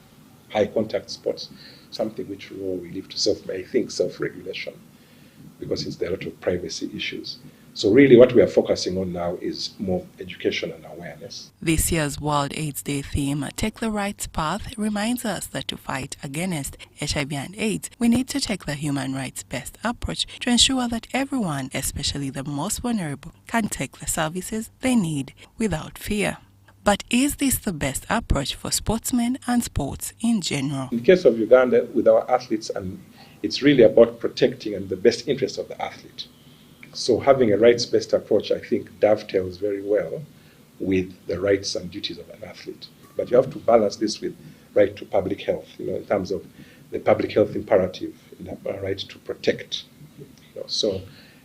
high contact sports, something which we leave to self-regulation, because there are a lot of privacy issues. So really what we are focusing on now is more education and awareness. This year's World AIDS Day theme, Take the Right Path, reminds us that to fight against HIV and AIDS, we need to take the human rights-based approach to ensure that everyone, especially the most vulnerable, can take the services they need without fear. But is this the best approach for sportsmen and sports in general? In the case of Uganda, with our athletes and It's really about protecting and the best interest of the athlete. So having a rights-based approach, I think, dovetails very well with the rights and duties of an athlete. But you have to balance this with right to public health, in terms of the public health imperative, right to protect. So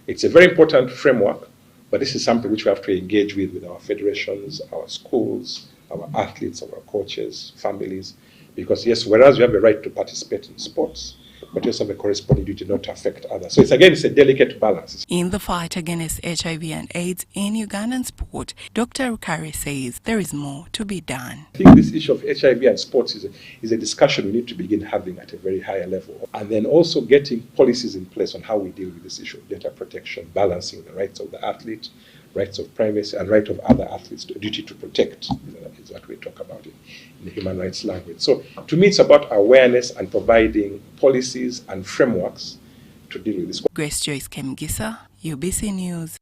it's a very important framework, but this is something which we have to engage with our federations, our schools, our athletes, our coaches, families, because yes, whereas you have a right to participate in sports, but you also have a corresponding duty not to affect others. So it's a delicate balance. In the fight against HIV and AIDS in Ugandan sport, Dr. Rukari says there is more to be done. I think this issue of HIV and sports is a discussion we need to begin having at a very higher level. And then also getting policies in place on how we deal with this issue of data protection, balancing the rights of the athlete, rights of privacy, and right of other athletes, duty to protect, is what we talk about in the human rights language. So to me, it's about awareness and providing policies and frameworks to deal with this. Grace Joyce Kemgisa, UBC News.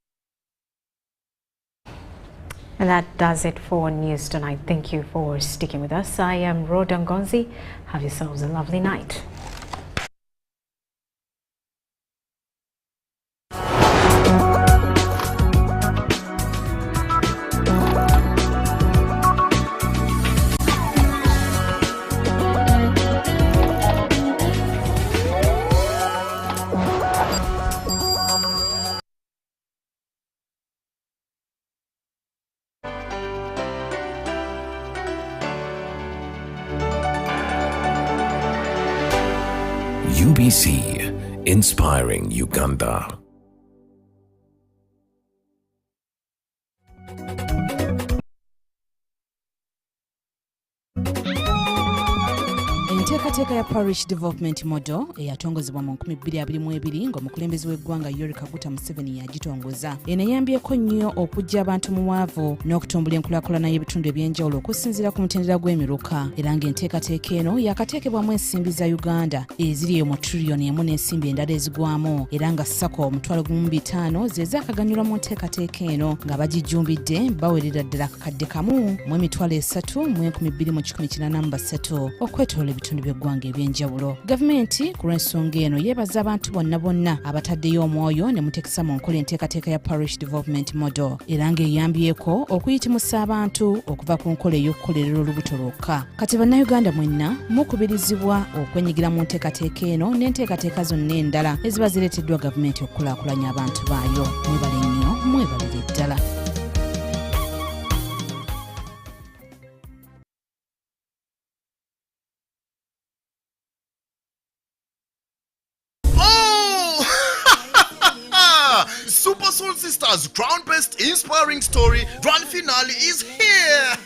And that does it for News Tonight. Thank you for sticking with us. I am Rhoda Ngonzi. Have yourselves a lovely night. UBC, inspiring Uganda. Enteekateeka ya Parish Development Model eyatongozebwa mu 2022 ng'omukulembeze w'eggwanga Yoweri Kaguta Museveni yagitongoza. Eno eyambyeko nnyo okuggya abantu mu waavu n'okutumbula enkulaakulana y'ebitundu ebyenjawulo okusinziira ku mutendera gw'emiruka. Era ng'enteekateeka eno yakateekebwamu ensimbi za Uganda eziri mu triliyoni emu n'ensimbi endala ezigwamu. Era nga SACCO $500,000 ze zaakaganyulwa mu nteekateeka eno nga bagijjumbidde bawerera ddala akakadde kamu mu $3,000 mu 2013 okwetoloola ebitundu by'eggwanga ebyenjawulo. Gavumenti ku lw'ensonga eno yeebaza abantu bonna abataddeyo omwoyo ne muteekesa mu nkola enteekateeka ya Parish Development Model era ng'eyambyeko okuyitimusa abantu okuva ku nkola ey'okukolerera olubuto lwokka. Kati bannayuganda mwenna mukubirizibwa okwenyigira mu nteekateeka eno n'enteekateeka zonna endala eziba zireeteddwa gavumenti okukulaakulanya abantu baayo. Mwebale nnyo, mwebalire ddala. Super Soul Sisters ground-based inspiring story grand finale is here.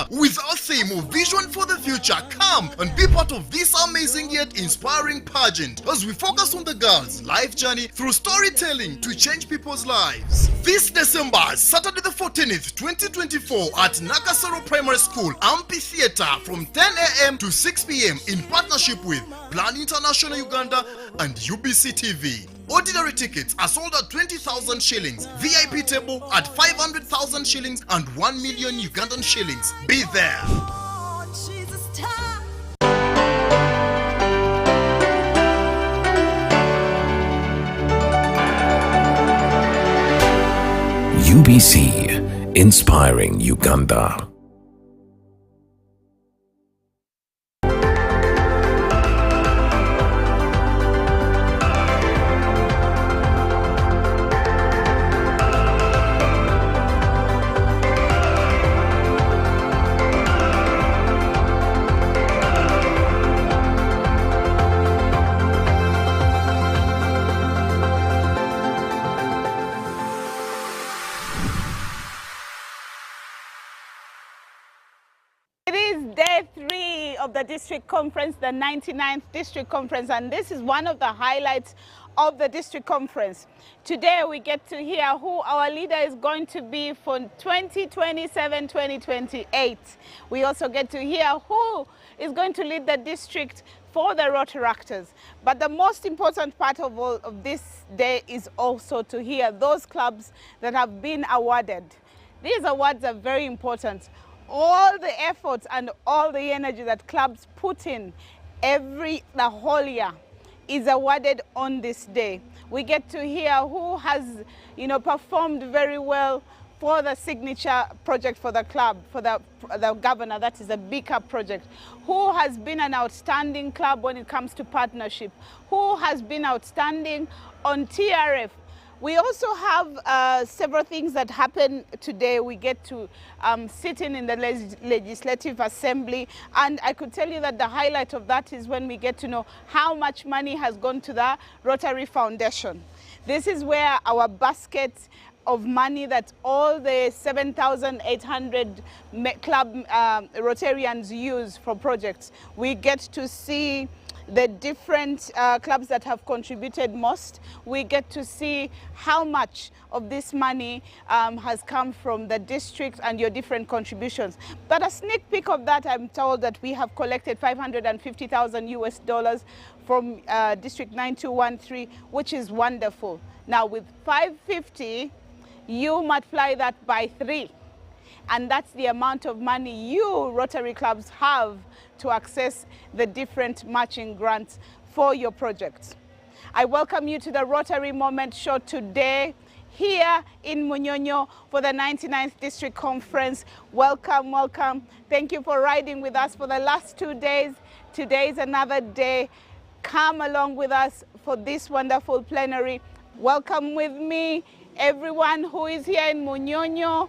With our theme of Vision for the Future, come and be part of this amazing yet inspiring pageant as we focus on the girls' life journey through storytelling to change people's lives. This December, Saturday the 14th, 2024 at Nakasero Primary School Amphitheatre from 10 a.m. to 6 p.m. in partnership with Plan International Uganda and UBC TV. Ordinary tickets are sold at 20,000 shillings, VIP table at 500,000 shillings and 1 million Ugandan shillings. Be there. UBC, inspiring Uganda. The district conference, the 99th district conference, and this is one of the highlights of the district conference. Today we get to hear who our leader is going to be for 2027-2028. We also get to hear who is going to lead the district for the Rotary actors. But the most important part of all of this day is also to hear those clubs that have been awarded. These awards are very important. All the efforts and all the energy that clubs put in the whole year is awarded on this day. We get to hear who has, performed very well for the signature project for the club, for the governor, that is a bigger project. Who has been an outstanding club when it comes to partnership? Who has been outstanding on TRF? We also have several things that happen today. We get to sit in the Legislative Assembly, and I could tell you that the highlight of that is when we get to know how much money has gone to the Rotary Foundation. This is where our basket of money that all the 7,800 club Rotarians use for projects. We get to see the different clubs that have contributed most. We get to see how much of this money has come from the district and your different contributions. But a sneak peek of that, I'm told that we have collected $550,000 from District 9213, which is wonderful. Now with 550, you multiply that by 3. And that's the amount of money you Rotary clubs have to access the different matching grants for your projects. I welcome you to the Rotary Moment Show today here in Munyonyo for the 99th District Conference. Welcome, welcome. Thank you for riding with us for the last 2 days. Today is another day. Come along with us for this wonderful plenary. Welcome with me, everyone who is here in Munyonyo,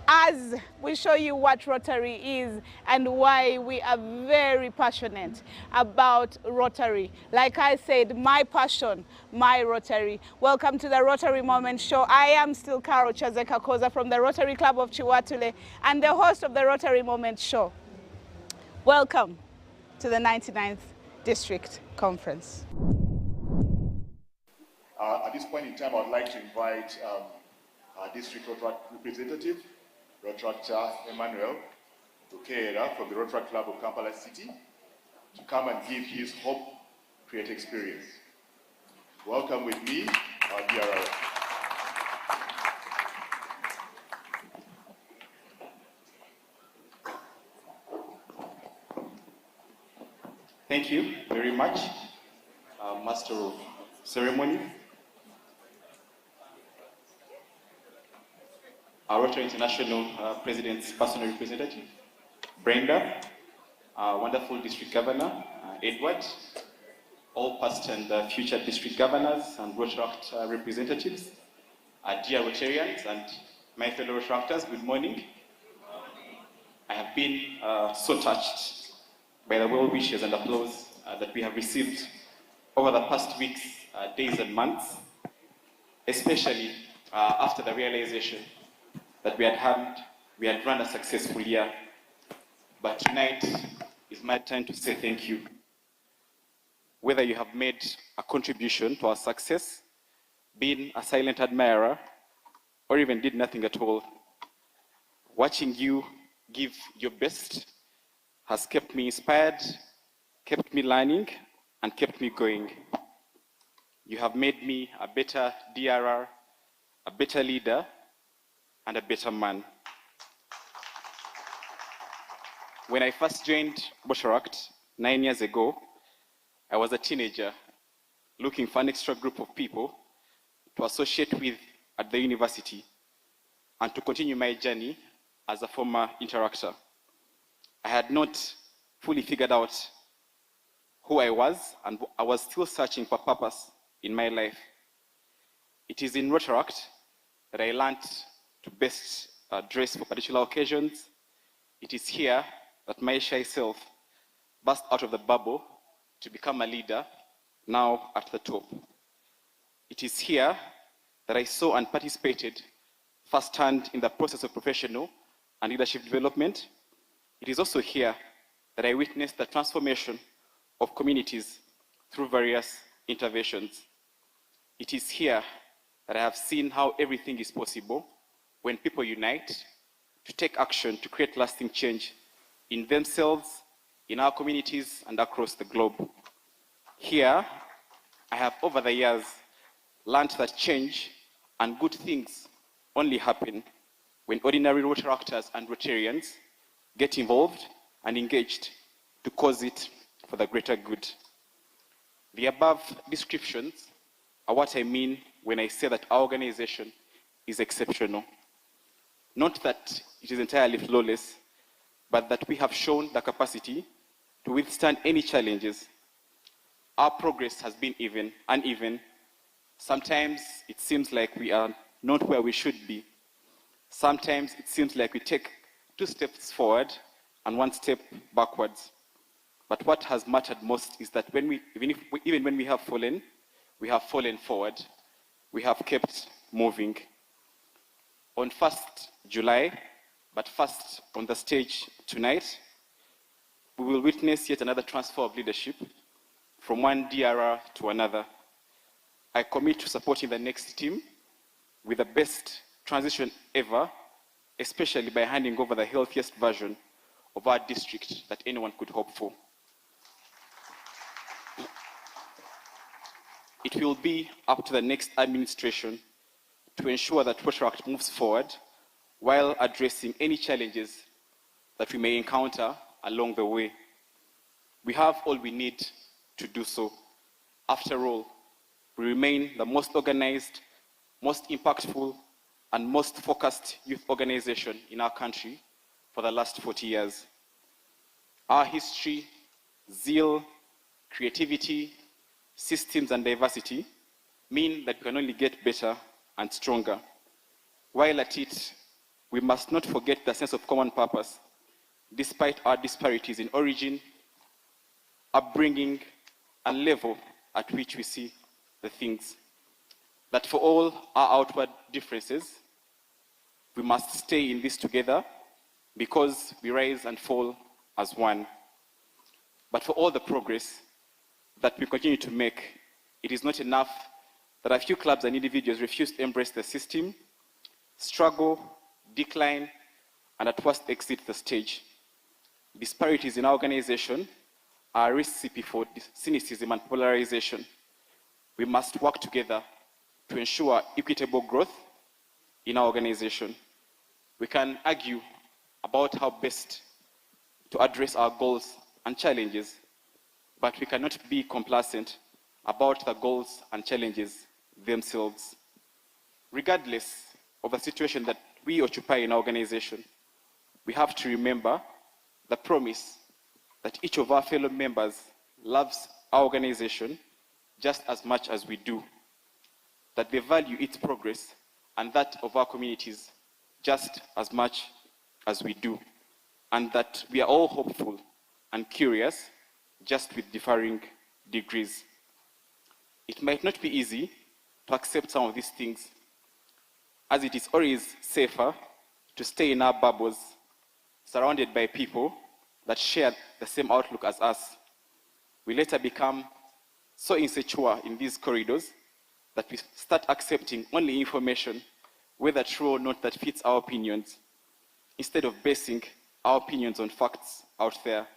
as we show you what Rotary is and why we are very passionate about Rotary. Like I said, my passion, my Rotary. Welcome to the Rotary Moment Show. I am still Carol Chazeka Koza from the Rotary Club of Chiwatule and the host of the Rotary Moment Show. Welcome to the 99th District Conference. At this point in time, I would like to invite our district Rotary representative, Rotractor Emmanuel Tukera from the Rotary Club of Kampala City, to come and give his Hope Create experience. Welcome with me, our DRO. Thank you very much, Master of Ceremony. Our Rotary International President's personal representative, Brenda, our wonderful District Governor, Edward, all past and future District Governors and Rotary representatives, our dear Rotarians and my fellow Rotaractors, good morning. I have been so touched by the well wishes and applause that we have received over the past weeks, days and months, especially after the realization that we had run a successful year. But tonight is my time to say thank you. Whether you have made a contribution to our success, been a silent admirer, or even did nothing at all, watching you give your best has kept me inspired, kept me learning, and kept me going. You have made me a better DRR, a better leader, and a better man. When I first joined Bosharact 9 years ago, I was a teenager looking for an extra group of people to associate with at the university and to continue my journey as a former interactor. I had not fully figured out who I was, and I was still searching for purpose in my life. It is in Rotaract that I learned to best dress for particular occasions. It is here that my shy self burst out of the bubble to become a leader, now at the top. It is here that I saw and participated firsthand in the process of professional and leadership development. It is also here that I witnessed the transformation of communities through various interventions. It is here that I have seen how everything is possible when people unite to take action to create lasting change in themselves, in our communities, and across the globe. Here, I have over the years learned that change and good things only happen when ordinary Rotaractors and Rotarians get involved and engaged to cause it for the greater good. The above descriptions are what I mean when I say that our organization is exceptional. Not that it is entirely flawless, but that we have shown the capacity to withstand any challenges. Our progress has been uneven. Sometimes it seems like we are not where we should be. Sometimes it seems like we take 2 steps forward and 1 step backwards. But what has mattered most is that even when we have fallen forward. We have kept moving. On 1st July, but first on the stage tonight, we will witness yet another transfer of leadership from one DRR to another. I commit to supporting the next team with the best transition ever, especially by handing over the healthiest version of our district that anyone could hope for. It will be up to the next administration to ensure that Rotary moves forward while addressing any challenges that we may encounter along the way. We have all we need to do so. After all, we remain the most organized, most impactful, and most focused youth organization in our country for the last 40 years. Our history, zeal, creativity, systems, and diversity mean that we can only get better and stronger. While at it, we must not forget the sense of common purpose, despite our disparities in origin, upbringing, and level at which we see the things. That for all our outward differences, we must stay in this together because we rise and fall as one. But for all the progress that we continue to make, it is not enough that a few clubs and individuals refuse to embrace the system, struggle, decline, and at worst exit the stage. Disparities in our organization are a recipe for cynicism and polarization. We must work together to ensure equitable growth in our organization. We can argue about how best to address our goals and challenges, but we cannot be complacent about the goals and challenges themselves. Regardless of the situation that we occupy in our organization, we have to remember the promise that each of our fellow members loves our organization just as much as we do, that they value its progress and that of our communities just as much as we do, and that we are all hopeful and curious, just with differing degrees. It might not be easy to accept some of these things, as it is always safer to stay in our bubbles, surrounded by people that share the same outlook as us. We later become so insecure in these corridors that we start accepting only information, whether true or not, that fits our opinions, instead of basing our opinions on facts out there.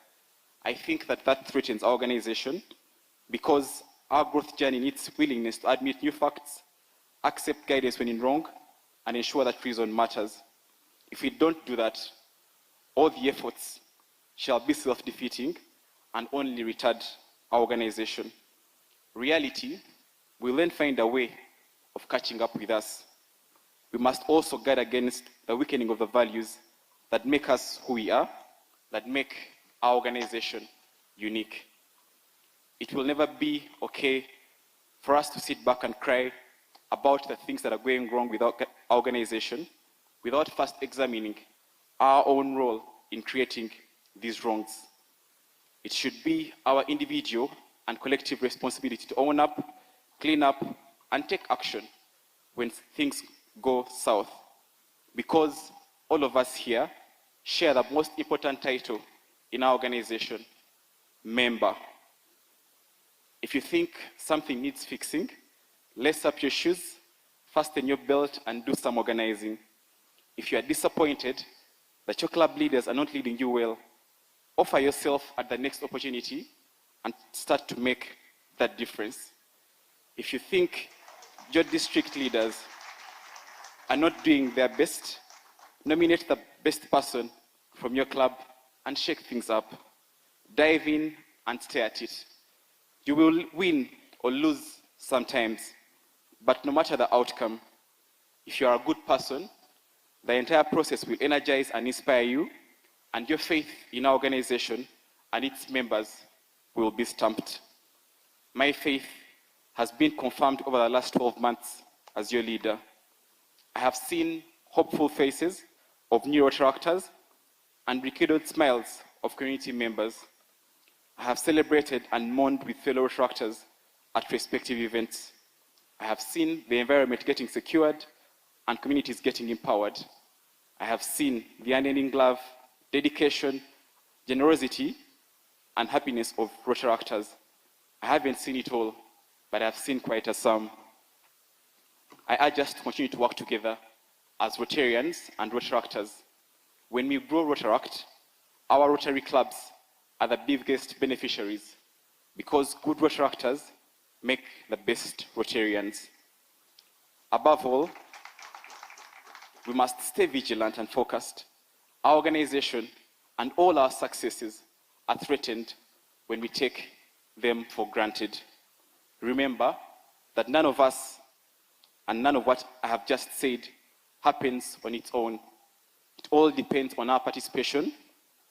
I think that threatens our organization, because our growth journey needs willingness to admit new facts, accept guidance when in wrong, and ensure that reason matters. If we don't do that, all the efforts shall be self-defeating and only retard our organization. Reality will then find a way of catching up with us. We must also guard against the weakening of the values that make us who we are, that make our organization unique. It will never be okay for us to sit back and cry about the things that are going wrong with our organization without first examining our own role in creating these wrongs. It should be our individual and collective responsibility to own up, clean up, and take action when things go south, because all of us here share the most important title in our organization, member. If you think something needs fixing, lace up your shoes, fasten your belt, and do some organizing. If you are disappointed that your club leaders are not leading you well, offer yourself at the next opportunity and start to make that difference. If you think your district leaders are not doing their best, nominate the best person from your club and shake things up. Dive in and stay at it. You will win or lose sometimes, but no matter the outcome, if you are a good person, the entire process will energize and inspire you, and your faith in our organization and its members will be stamped. My faith has been confirmed over the last 12 months as your leader. I have seen hopeful faces of new Rotaractors and rekindled smiles of community members. I have celebrated and mourned with fellow Rotaractors at respective events. I have seen the environment getting secured and communities getting empowered. I have seen the unending love, dedication, generosity, and happiness of Rotaractors. I haven't seen it all, but I've seen quite a sum. I urge us to continue to work together as Rotarians and Rotaractors. When we grow Rotaract, our Rotary clubs are the biggest beneficiaries because good Rotaractors make the best Rotarians. Above all, we must stay vigilant and focused. Our organization and all our successes are threatened when we take them for granted. Remember that none of us and none of what I have just said happens on its own. It all depends on our participation,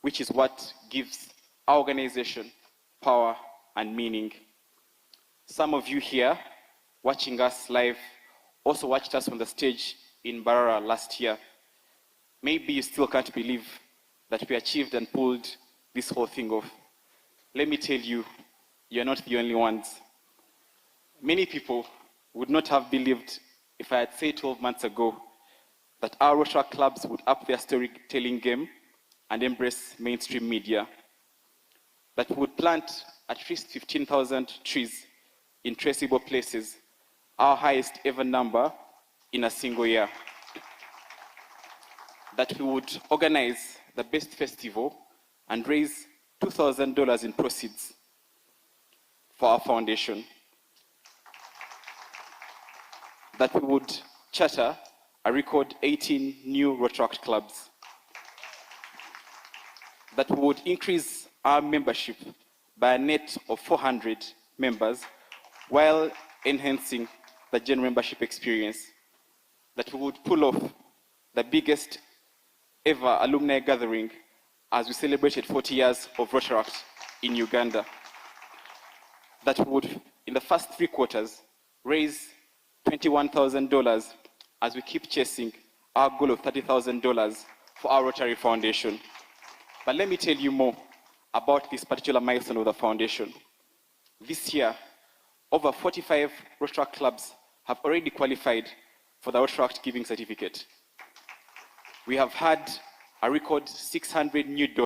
which is what gives our organization power and meaning. Some of you here watching us live also watched us on the stage in Barara last year. Maybe you still can't believe that we achieved and pulled this whole thing off. Let me tell you, you're not the only ones. Many people would not have believed if I had said 12 months ago that our Rotary clubs would up their storytelling game and embrace mainstream media, that we would plant at least 15,000 trees in traceable places, our highest ever number in a single year, that we would organize the best festival and raise $2,000 in proceeds for our foundation, that we would charter a record 18 new Rotaract clubs, that we would increase our membership by a net of 400 members while enhancing the general membership experience, that we would pull off the biggest ever alumni gathering as we celebrated 40 years of Rotaract in Uganda, that we would, in the first 3 quarters, raise $21,000 as we keep chasing our goal of $30,000 for our Rotary Foundation. But let me tell you more about this particular milestone of the foundation. This year, over 45 Rotaract clubs have already qualified for the Rotaract Giving Certificate. We have had a record 600 new donors